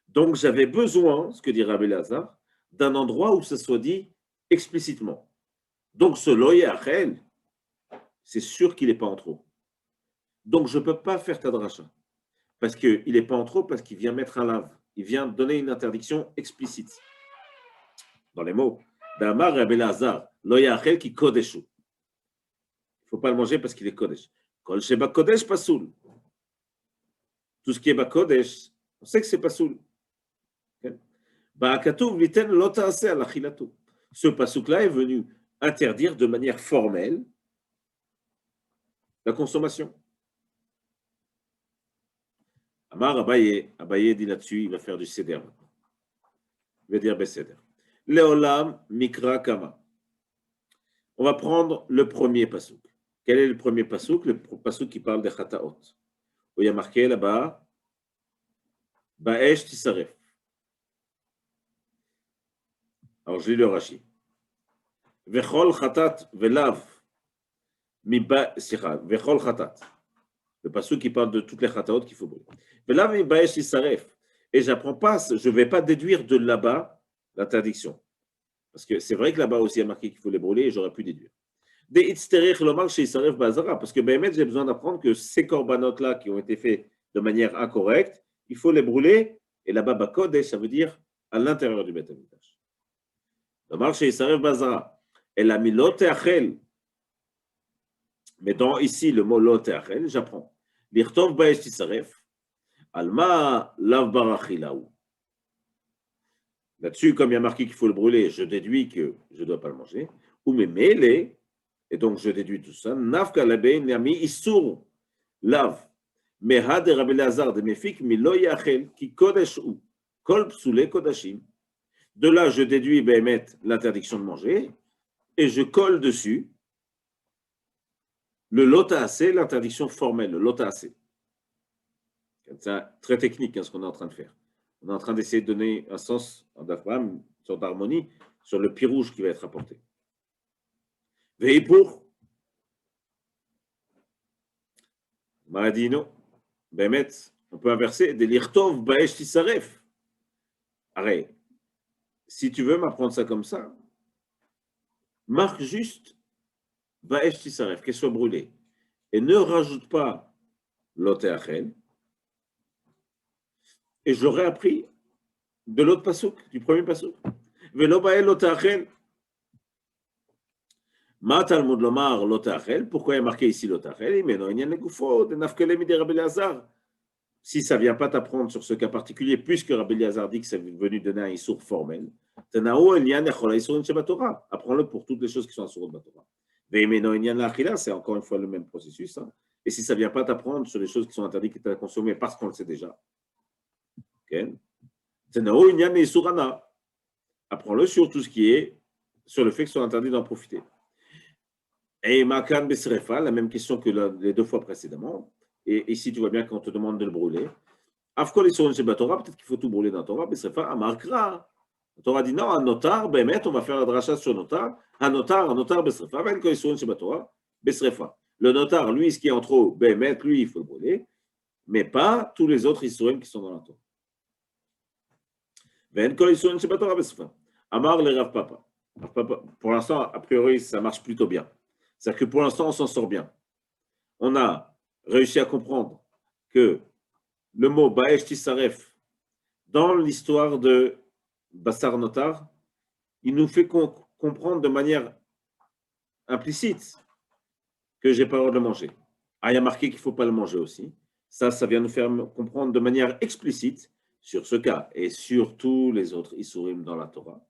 Donc j'avais besoin, ce que dit Rabbi Lazar, d'un endroit où ça soit dit explicitement. Donc ce loyachel, c'est sûr qu'il n'est pas en trop. Donc je ne peux pas faire ta dracha. Parce qu'il n'est pas en trop, parce qu'il vient mettre un lave. Il vient donner une interdiction explicite. Dans les mots, Damar Rabbi Lazar, loyachel qui kodeshu. Il ne faut pas le manger parce qu'il est kodesh. Kol sheba kodesh pasoul. Tout ce qui est ba kodesh, on sait que c'est pasoul. Ce pasouk-là est venu interdire de manière formelle la consommation. Amar Abaye dit là-dessus, il va faire du seder maintenant. Il va dire beseder. Leolam mikra kama. On va prendre le premier pasouk. Quel est le premier pasouk? Le pasouk qui parle des chataot. Où il y a marqué là-bas, Ba'esh tisaref. Alors je lis le Rashi. Vechol chatat velav Vechol Khatat. Le passage qui parle de toutes les khataot qu'il faut brûler. Mais là, et j'apprends pas, je ne vais pas déduire de là-bas l'interdiction. Parce que c'est vrai que là-bas aussi, il y a marqué qu'il faut les brûler et j'aurais pu déduire. Parce que j'ai besoin d'apprendre que ces corbanotes-là qui ont été faits de manière incorrecte, il faut les brûler. Et là-bas, Bakodesh, ça veut dire à l'intérieur du Beth Amikdash. Le marché Isaref Bazara. Et la milote achel. Mais dans ici, le mot lote achel, j'apprends. L'irtov baesh tisaref. Alma lav barachilaou. Là-dessus, comme il y a marqué qu'il faut le brûler, je déduis que je ne dois pas le manger. Ou mes mêlés, et donc je déduis tout ça. Nafka labe nami isur lav. Meha de Rabbi Lazar de mefik milo yachel ki kodesh ou kol psule kodashim. De là, je déduis Béhémet l'interdiction de manger et je colle dessus le lotaasé, l'interdiction formelle, le lotaasé. C'est très technique ce qu'on est en train de faire. On est en train d'essayer de donner un sens d'Abraham, une sorte d'harmonie sur le pirouge qui va être apporté. Veille pour Maradino, Béhémet, on peut inverser des lirtov baesh tisaref. Arrête. Si tu veux m'apprendre ça comme ça, marque juste Baesh Tisaref, qu'elle soit brûlée. Et ne rajoute pas l'Oteachel. Et j'aurais appris de l'autre pasouk, du premier pasouk. Velo Bael l'Oteachel. Ma Talmud Lomar l'Oteachel. Pourquoi il y a marqué ici l'Oteachel? Mais non, il y a un goufo de Nafkelemi de Rabbi Lazar. Si ça ne vient pas t'apprendre sur ce cas particulier, puisque Rabbi Lazar dit que c'est venu donner un issour formel, apprends-le pour toutes les choses qui sont assurées de Batora. C'est encore une fois le même processus. Hein. Et si ça ne vient pas t'apprendre sur les choses qui sont interdites et que tu as consommées parce qu'on le sait déjà, apprends-le sur tout ce qui est sur le fait que ce soit interdit d'en profiter. Et Makan Besrefa, la même question que les deux fois précédemment. Et ici, tu vois bien qu'on te demande de le brûler. Afkol et sur une Torah, peut-être qu'il faut tout brûler dans la Torah, Besrefa, Amarkra. La Torah dit non, un notar, Bémet, on va faire la dracha sur notar. Un notar, Besrefa. Besrefa. Le notar, lui, ce qui est en trop, Bémet, lui, il faut le brûler. Mais pas tous les autres Isurim qui sont dans la Torah. Amar le Rav Papa. Pour l'instant, a priori, ça marche plutôt bien. C'est-à-dire que pour l'instant, on s'en sort bien. On a réussi à comprendre que le mot Baesh Tisaref, dans l'histoire de Bassar Notar, il nous fait comprendre de manière implicite que j'ai pas le droit de le manger. Ah, il y a marqué qu'il ne faut pas le manger aussi. Ça vient nous faire comprendre de manière explicite sur ce cas et sur tous les autres Isurim dans la Torah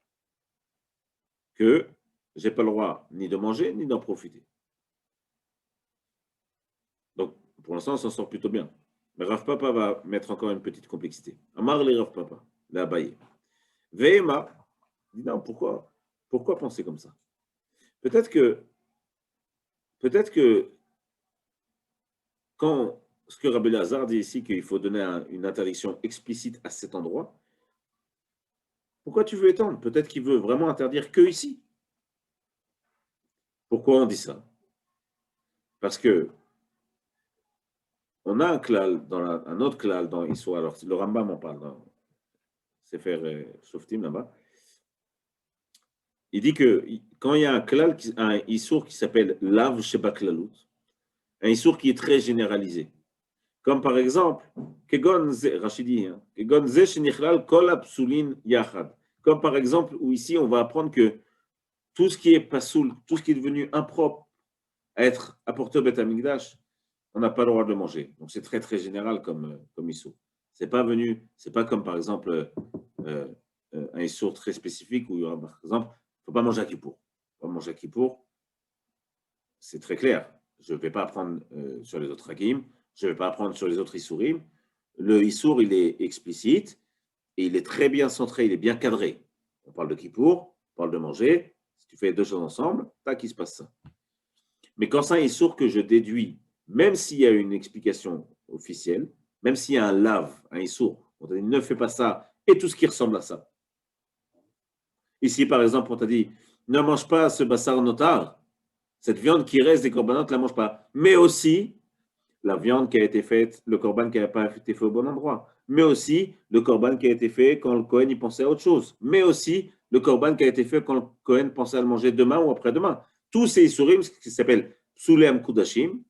que je n'ai pas le droit ni de manger ni d'en profiter. Donc, pour l'instant, on s'en sort plutôt bien. Mais Rav Papa va mettre encore une petite complexité. Amar le Rav Papa, la Abaye. Veema, dit non, pourquoi penser comme ça? Peut-être que quand ce que Rabbi Lazar dit ici, qu'il faut donner une interdiction explicite à cet endroit, pourquoi tu veux étendre? Peut-être qu'il veut vraiment interdire que ici. Pourquoi on dit ça? Parce que on a un klal, un autre klal dans Issour, alors le Rambam en parle dans Sefer Shoftim là-bas. Il dit que quand il y a un klal, un Issour qui s'appelle Lav Sheba Klalut, un Issour qui est très généralisé, comme par exemple, Rachidi, comme par exemple, où ici on va apprendre que tout ce qui est pasoul, tout ce qui est devenu impropre à être apporté au Beth Amikdash, on n'a pas le droit de le manger. Donc c'est très très général comme issour. C'est pas comme par exemple un issour très spécifique où il y aura par exemple, il ne faut pas manger à Kippour. Pas manger à Kippour, c'est très clair. Je ne vais pas apprendre sur les autres Hagim, je ne vais pas apprendre sur les autres Issourim. Le Issour, il est explicite et il est très bien centré, il est bien cadré. On parle de Kippour, on parle de manger. Si tu fais deux choses ensemble, tac, il se passe ça. Mais quand c'est un Issour que je déduis, même s'il y a une explication officielle, même s'il y a un lave, un Issour, on t'a dit ne fais pas ça et tout ce qui ressemble à ça. Ici, par exemple, on t'a dit ne mange pas ce bassar notar. Cette viande qui reste des corbanotes, ne la mange pas. Mais aussi, la viande qui a été faite, le corban qui n'a pas été fait au bon endroit. Mais aussi, le corban qui a été fait quand le Kohen y pensait à autre chose. Mais aussi, le corban qui a été fait quand le Kohen pensait à le manger demain ou après-demain. Tous ces Isurim, ce qui s'appelle Psulem Kudashim,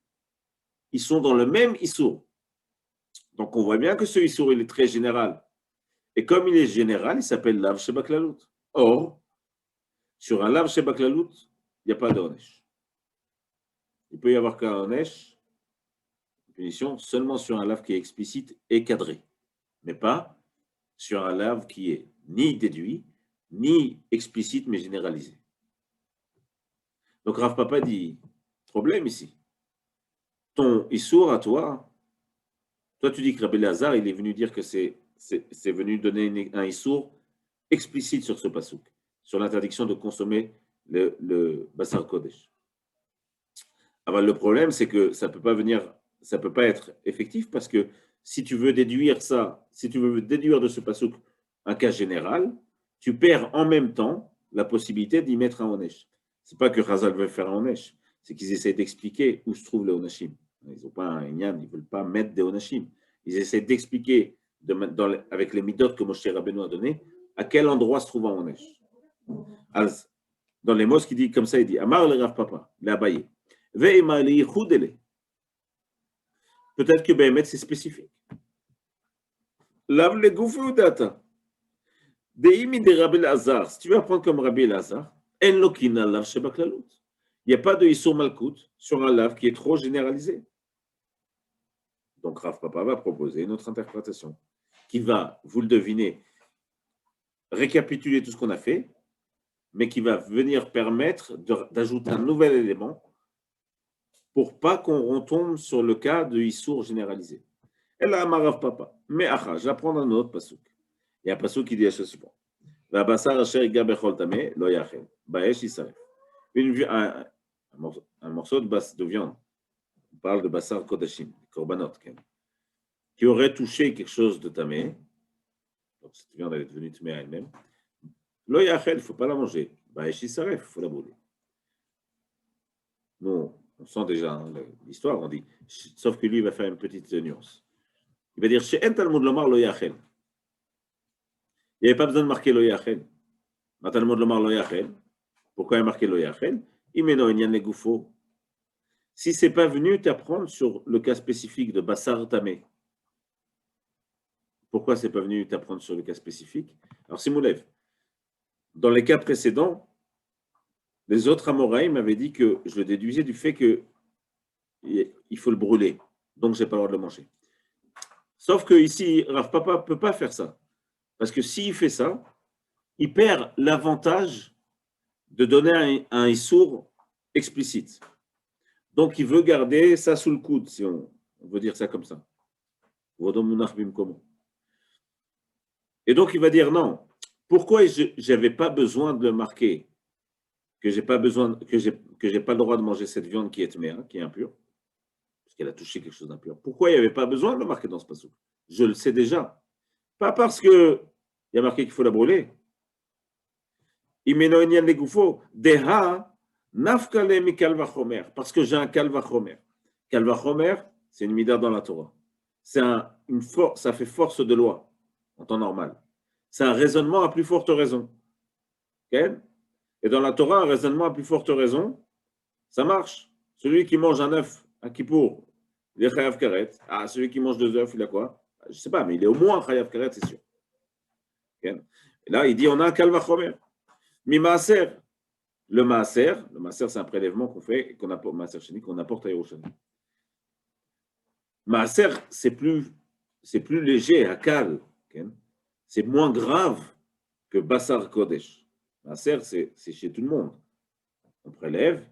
ils sont dans le même Issour. Donc, on voit bien que ce Issour, il est très général. Et comme il est général, il s'appelle Lav Shebaklalut. Or, sur un Lav Shebaklalut, il n'y a pas de Onesh. Il peut y avoir qu'un Onesh, punition, seulement sur un lave qui est explicite et cadré, mais pas sur un lave qui est ni déduit, ni explicite, mais généralisé. Donc Rav Papa dit, problème ici. Ton Issour à toi tu dis que Rabbi Lazare, il est venu dire que c'est venu donner un Issour explicite sur ce pasouk, sur l'interdiction de consommer le Basar Kodesh. Alors le problème, c'est que ça peut pas être effectif parce que si tu veux déduire ça, si tu veux déduire de ce pasouk un cas général, tu perds en même temps la possibilité d'y mettre un onesh. C'est pas que Chazal veut faire un onesh, c'est qu'ils essaient d'expliquer où se trouve le onashim. Ils n'ont pas un inyan, ils ne veulent pas mettre des onashim. Ils essaient d'expliquer avec les midot que Moshe Rabbeinu a donné à quel endroit se trouve un onesh. Dans les mots qui dit comme ça, il dit Amar le Rav Papa, l'Abaye. Peut-être que Béhémet, c'est spécifique. Lav le goufou data. Deimi de Rabbi Lazar. Si tu veux apprendre comme Rabbi Lazar, en lokina lav shebaklalut. Il n'y a pas de Issur Malkout sur un lave qui est trop généralisé. Donc Rav Papa va proposer une autre interprétation qui va, vous le devinez, récapituler tout ce qu'on a fait, mais qui va venir permettre d'ajouter un nouvel élément pour pas qu'on retombe sur le cas de Issour généralisé. Et là, Marav Papa. Mais j'apprends un autre pasouk. Il y a un pasouk qui dit la chose suivante. La basar asher gabechol tameh lo yachel. Baesh yisaref. Un morceau de viande. On parle de basar kodashim, korbanot, qui aurait touché quelque chose de tameh. Donc cette viande elle est devenue tameh à elle-même. Lo yachel, il ne faut pas la manger. Baesh yisaref, il faut la brûler. Nous, on sent déjà l'histoire, on dit, sauf que lui, il va faire une petite nuance. Il va dire, chez un Talmud Lomar lo yachel. Il n'y avait pas besoin de marquer lo yachel. Ma Talmud Lomar lo yachel. Pourquoi il a marqué lo yachel? Imeno enyan legoufo. Si ce n'est pas venu t'apprendre sur le cas spécifique de Bassar Tamé. Pourquoi ce n'est pas venu t'apprendre sur le cas spécifique? Alors, Simoulev, dans les cas précédents, les autres Amoraïm m'avaient dit que je le déduisais du fait qu'il faut le brûler. Donc, je n'ai pas le droit de le manger. Sauf que ici, Rav Papa ne peut pas faire ça. Parce que s'il fait ça, il perd l'avantage de donner un issour explicite. Donc, il veut garder ça sous le coude, si on veut dire ça comme ça. Et donc, il va dire non. Pourquoi je n'avais pas besoin de le marquer? Que j'ai pas besoin, que j'ai pas le droit de manger cette viande qui est tméa, qui est impure, parce qu'elle a touché quelque chose d'impur. Pourquoi il n'y avait pas besoin de le marquer dans ce passage? Je le sais déjà. Pas parce que il y a marqué qu'il faut la brûler. Parce que j'ai un kalvachomer. Kalvachomer, c'est une mida dans la Torah. Ça fait force de loi en temps normal. C'est un raisonnement à plus forte raison. Okay? Et dans la Torah, un raisonnement à plus forte raison, ça marche. Celui qui mange un œuf à Kippour, il est chayav karet. Ah, celui qui mange 2 œufs, il a quoi? Je ne sais pas, mais il est au moins chayav karet, c'est sûr. Okay? Et là, il dit on a un kalvachomer. Mi maaser. Le maaser, c'est un prélèvement qu'on fait, qu'on apporte à Yerushalayim. Maaser, c'est plus léger, hakal. Okay? C'est moins grave que Bassar Kodesh. Maaser, c'est chez tout le monde. On prélève,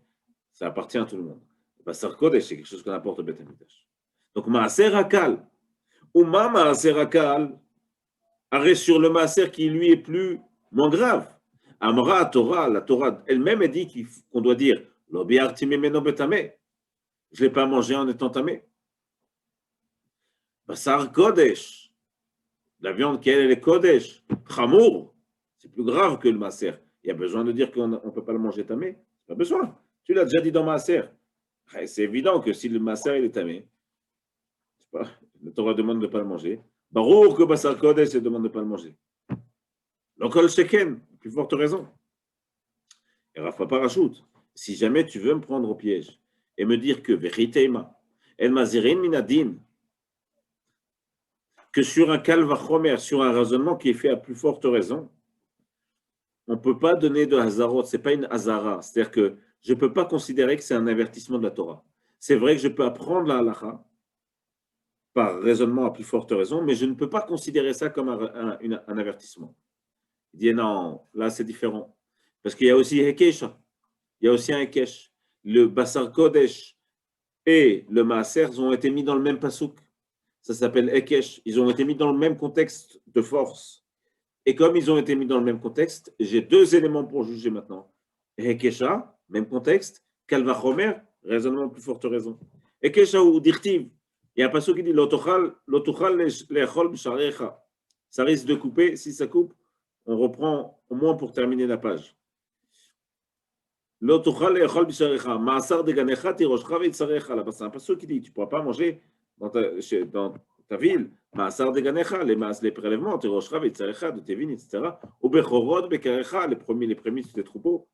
ça appartient à tout le monde. Bassar Kodesh, c'est quelque chose qu'on apporte au Beth Amikdash. Donc, Maaser Hakal. Ou Maaser Hakal, arrêt sur le Maaser qui, lui, est moins grave. Amra Torah, la Torah elle-même a dit qu'on doit dire Lo bi'arti mimeno betame. Je ne l'ai pas mangé en étant tamé. Bassar Kodesh. La viande qui elle est Kodesh. Chamour. C'est plus grave que le Maaser. Il y a besoin de dire qu'on ne peut pas le manger tamé. Pas besoin. Tu l'as déjà dit dans Maaser. C'est évident que si le Maaser il est tamé, je sais pas, la Torah demande de ne pas le manger. Baruch que Basar Kodesh demande de ne pas le manger. L'Okol Sheken, plus forte raison. Et Rav Papa rajoute, si jamais tu veux me prendre au piège et me dire que Veriteima, El Mazirin Minadin, que sur un Kalvachomer, sur un raisonnement qui est fait à plus forte raison, on ne peut pas donner de Hazarot, ce n'est pas une Hazara. C'est-à-dire que je ne peux pas considérer que c'est un avertissement de la Torah. C'est vrai que je peux apprendre la halacha par raisonnement à plus forte raison, mais je ne peux pas considérer ça comme un avertissement. Il dit non, là c'est différent. Parce qu'il y a aussi Hekesha. Il y a aussi un Hekesh. Le Basar Kodesh et le Maaser ont été mis dans le même pasouk. Ça s'appelle Hekesh. Ils ont été mis dans le même contexte de force. Et comme ils ont été mis dans le même contexte, j'ai deux éléments pour juger maintenant. Hekesha, même contexte. Kalvachomer, raisonnement plus forte raison. Hekesha ou Dirtiv. Il y a un pasouk qui dit Lotochal lechol b'sharecha. Ça risque de couper. Si ça coupe, on reprend au moins pour terminer la page. Lotochal lechol b'sharecha. Ma'asar de ganecha tiroshcha veitzarecha. Là-bas, c'est un pasouk qui dit tu ne pourras pas manger dans ta ville, Maasar de Ganecha, les prélèvements, Teroshra, Vetzarecha, de tes vignes, etc. Ou Bechorod, Bekarecha, les prémices des troupeaux.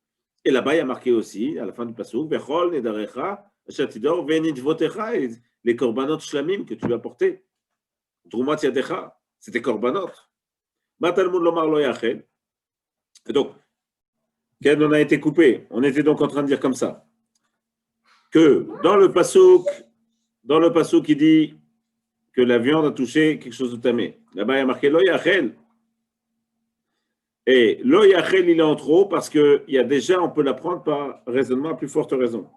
Et là-bas, il y a marqué aussi, à la fin du passage, Bechol, Nedarecha, Chatidor, Venidvotecha, les korbanot shlamim que tu vas porter. Troumat Yadecha, c'était korbanot. Matalmud Lomar Lo Yachel. Et donc, quand on a été coupé, on était donc en train de dire comme ça, que dans le passouk qui dit que la viande a touché quelque chose de tamé. Là-bas, il y a marqué Lo Yachel. Et Lo Yachel, il est en trop parce qu'il y a déjà, on peut l'apprendre par raisonnement à plus forte raison.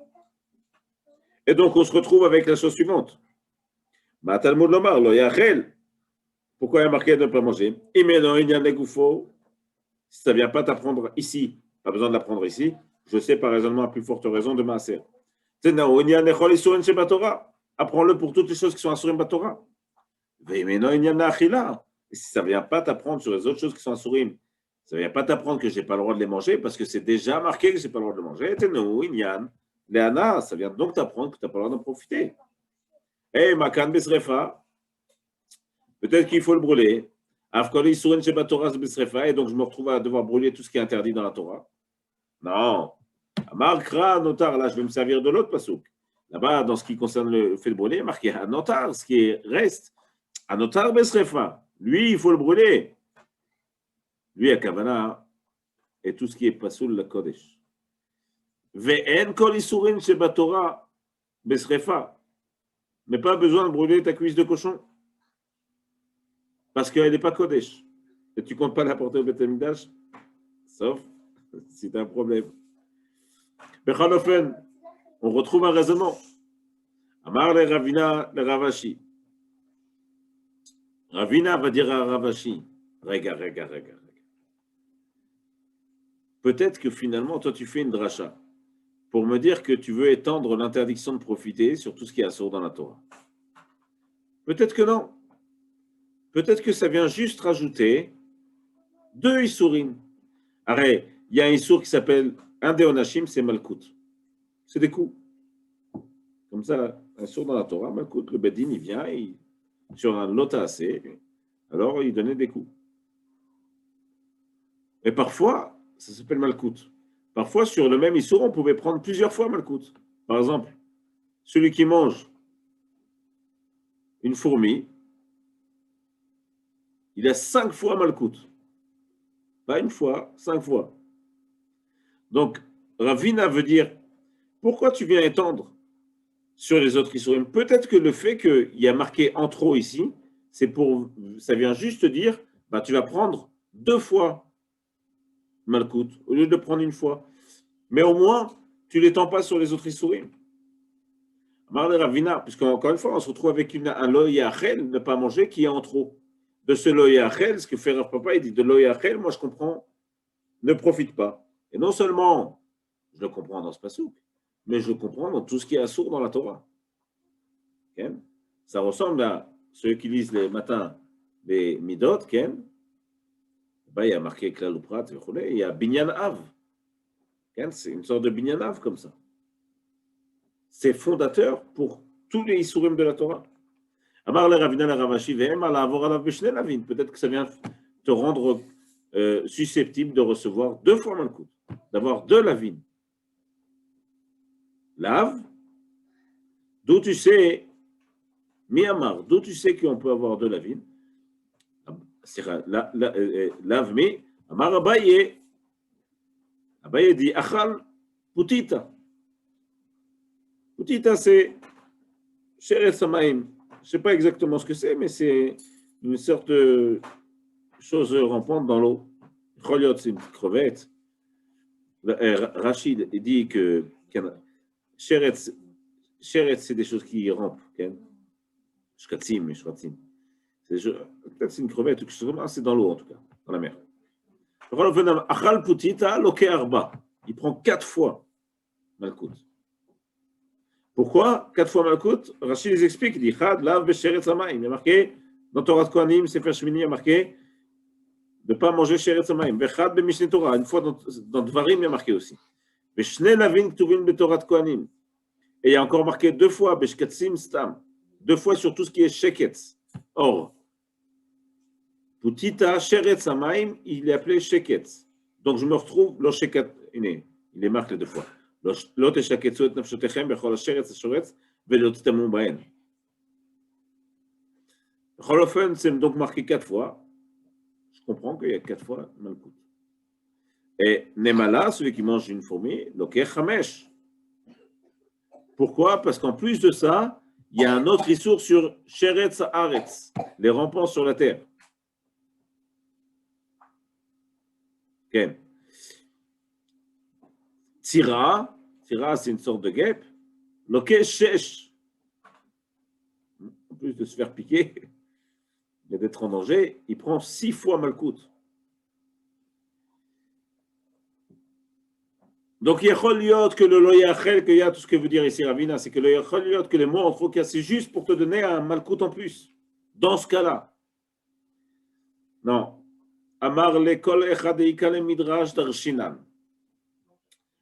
Et donc, on se retrouve avec la chose suivante. Ma Talmud Lomar, Lo Yachel. Pourquoi il y a marqué de ne pas manger? Imeno Inyan Legoufo. Si ça ne vient pas t'apprendre ici, pas besoin de l'apprendre ici, je sais par raisonnement à plus forte raison de Maaser. Apprends-le pour toutes les choses qui sont assurées par Torah. Et si ça ne vient pas t'apprendre sur les autres choses qui sont assurées, ça ne vient pas t'apprendre que je n'ai pas le droit de les manger parce que c'est déjà marqué que je n'ai pas le droit de les manger. Ça vient donc t'apprendre que tu n'as pas le droit d'en profiter. Et Makan Besrefa, peut-être qu'il faut le brûler. Et donc je me retrouve à devoir brûler tout ce qui est interdit dans la Torah. Non. Amarkra, notar, là je vais me servir de l'autre pasouk. Là-bas, dans ce qui concerne le fait de brûler, il y a marqué un notar, ce qui reste. Un notar besrefa. Lui, il faut le brûler. Lui, à Kavana, et tout ce qui est pasoul la Kodesh. Ve'en kol isurin sheba Torah besrefa. Mais pas besoin de brûler ta cuisse de cochon. Parce qu'elle n'est pas Kodesh. Et tu ne comptes pas la porter au Beth Amikdash, sauf si tu as un problème. Bechanofen, on retrouve un raisonnement. Amar le Ravina le Ravashi. Ravina va dire à Ravashi, rega. Peut-être que finalement, toi, tu fais une dracha pour me dire que tu veux étendre l'interdiction de profiter sur tout ce qui est assourd dans la Torah. Peut-être que non. Peut-être que ça vient juste rajouter 2 Issourim. Arrête, il y a un Issour qui s'appelle, un des Onashim, c'est Malkout. C'est des coups. Comme ça, un Issour dans la Torah, Malkout, le Bedin, il vient, sur un lota assez, alors il donnait des coups. Et parfois, ça s'appelle Malkout. Parfois, sur le même Issour, on pouvait prendre plusieurs fois Malkout. Par exemple, celui qui mange une fourmi, il a 5 fois Malkout. Pas une fois, 5 fois. Donc, Ravina veut dire, pourquoi tu viens étendre sur les autres Issourim? Peut-être que le fait qu'il y a marqué en trop ici, ça vient juste dire, bah, tu vas prendre 2 fois Malkout, au lieu de prendre une fois. Mais au moins, tu ne l'étends pas sur les autres Issourim. Marle Ravina, puisqu'encore une fois, on se retrouve avec un loyachel, ne pas manger, qui est en trop. De ce loyachel, ce que fait Rav Papa, il dit de loyachel, moi je comprends, ne profite pas. Et non seulement je le comprends dans ce passouk, mais je le comprends dans tout ce qui est assourd dans la Torah. Okay? Ça ressemble à ceux qui lisent les matins les Midot, okay? Ben, il y a marqué Klal Uprat, il y a Binyan Av. Okay? C'est une sorte de Binyan Av comme ça. c'est fondateur pour tous les Isurim de la Torah. Amar le Ravina le Ravashi ve'em ala avor alav b'shnei lavin. Peut-être que ça vient te rendre susceptible de recevoir 2 fois Malkout, d'avoir 2 lavines. Lav, d'où tu sais, mi-amar, d'où tu sais qu'on peut avoir 2 lavines. Lav mi, amar Abaye. Abaye dit, achal putita. Putita, c'est Sheret Samaim. Je ne sais pas exactement ce que c'est, mais c'est une sorte de chose rampante dans l'eau. Choliot, c'est une petite crevette. Rachid dit que Sheret, c'est des choses qui rampent. Shkatzim, shratzim. Peut-être c'est une crevette ou quelque chose comme ça, c'est dans l'eau en tout cas, dans la mer. Achal Putita, Loke Arba. Il prend 4 fois Malkout. Pourquoi 4 fois Malkout? Rachid les explique, il dit Chad, Lav, Besheret Samaim. Il y a marqué, dans Torah de Kohanim, Sefer Shmini, il y a marqué de ne pas manger Sheret Samaim. Bechad, Bemishne Torah. Une fois dans Dvarim, il y a marqué aussi. Beshne Lavin, Ktuvin, Betorah de Kohanim. Et il y a encore marqué 2 fois, Beshkatzim, Stam. 2 fois sur tout ce qui est Sheketz. Or, Putita, Sheret Samaim, il est appelé Sheketz. Donc je me retrouve, lo Sheket, il est marqué 2 fois. לא תשקצו את נפשותיכם בכל השרץ השורץ ולא תטמאו בהן. בכל אופן, c'est donc marqué 4 fois. Je comprends qu'il y a 4 fois Malkout. Et Nemala, celui qui mange une fourmi, Lokech Hamesh. Pourquoi? Parce qu'en plus de ça, il y a un autre issour sur Sheretz Haaretz, les rampants sur la terre. Ok. Tira, c'est une sorte de guêpe. Loke shesh. En plus de se faire piquer et d'être en danger, il prend 6 fois Malkout. Donc, il y a que le loyachel, qu'il y a tout ce que veut dire ici Ravina, c'est que le yachol que les mots en trop c'est juste pour te donner un Malkout en plus. Dans ce cas-là. Non. Amar le kol echadeika le midrash darshinan.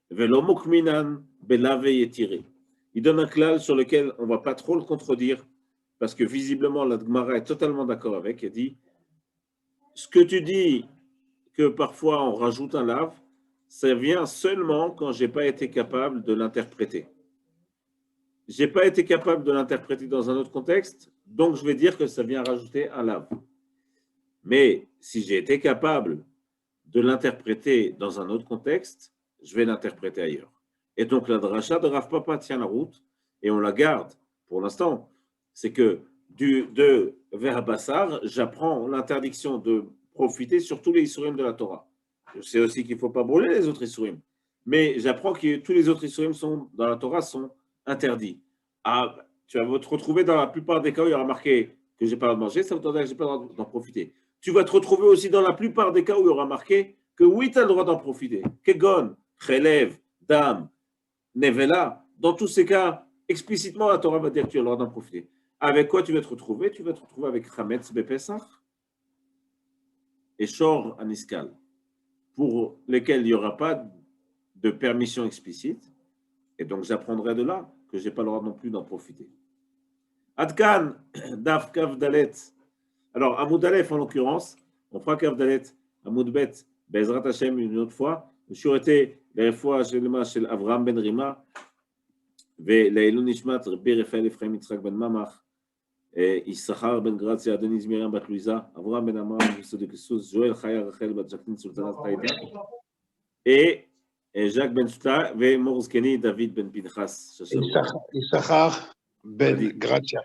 Il donne un klal sur lequel on ne va pas trop le contredire, parce que visiblement la Gemara est totalement d'accord avec. Elle dit, ce que tu dis que parfois on rajoute un lav, ça vient seulement quand je n'ai pas été capable de l'interpréter. Je n'ai pas été capable de l'interpréter dans un autre contexte, donc je vais dire que ça vient rajouter un lav. Mais si j'ai été capable de l'interpréter dans un autre contexte, je vais l'interpréter ailleurs. Et donc la dracha de Rav Papa tient la route, et on la garde pour l'instant. C'est que de vers Bassar, j'apprends l'interdiction de profiter sur tous les Isurim de la Torah. Je sais aussi qu'il ne faut pas brûler les autres Isurim. Mais j'apprends que tous les autres Isurim dans la Torah sont interdits. Ah, tu vas te retrouver dans la plupart des cas où il y aura marqué que je n'ai pas le droit de manger, ça veut dire que je n'ai pas le droit d'en profiter. Tu vas te retrouver aussi dans la plupart des cas où il y aura marqué que oui, tu as le droit d'en profiter. Kegon, Chelev, Dam, Nevela, dans tous ces cas, explicitement, la Torah va dire que tu as le droit d'en profiter. Avec quoi tu vas te retrouver? Tu vas te retrouver avec Chametz Bepesach et Shor Aniskal, pour lesquels il n'y aura pas de permission explicite. Et donc, j'apprendrai de là que je n'ai pas le droit non plus d'en profiter. Adkan, Daf Kav Dalet. Alors, Amoud Aleph, en l'occurrence, on fera Kav Dalet, Amoud Bet, Bezrat Hashem une autre fois. Je suis arrêté la fois chez Avraham Ben Rima, ולעילוי נשמת רבי רפאל אפרים יצחק בן ממח, יששכר בן גרציה, דניז מרים בת לואיזה, אברהם בן עמרם, סודק סוס, ז'ואל חיה רחל בת ז'קלין סולטנת חיידה, ז'ק בן סוטה, ומור זקני דוד בן פנחס. יששכר בן גרציה.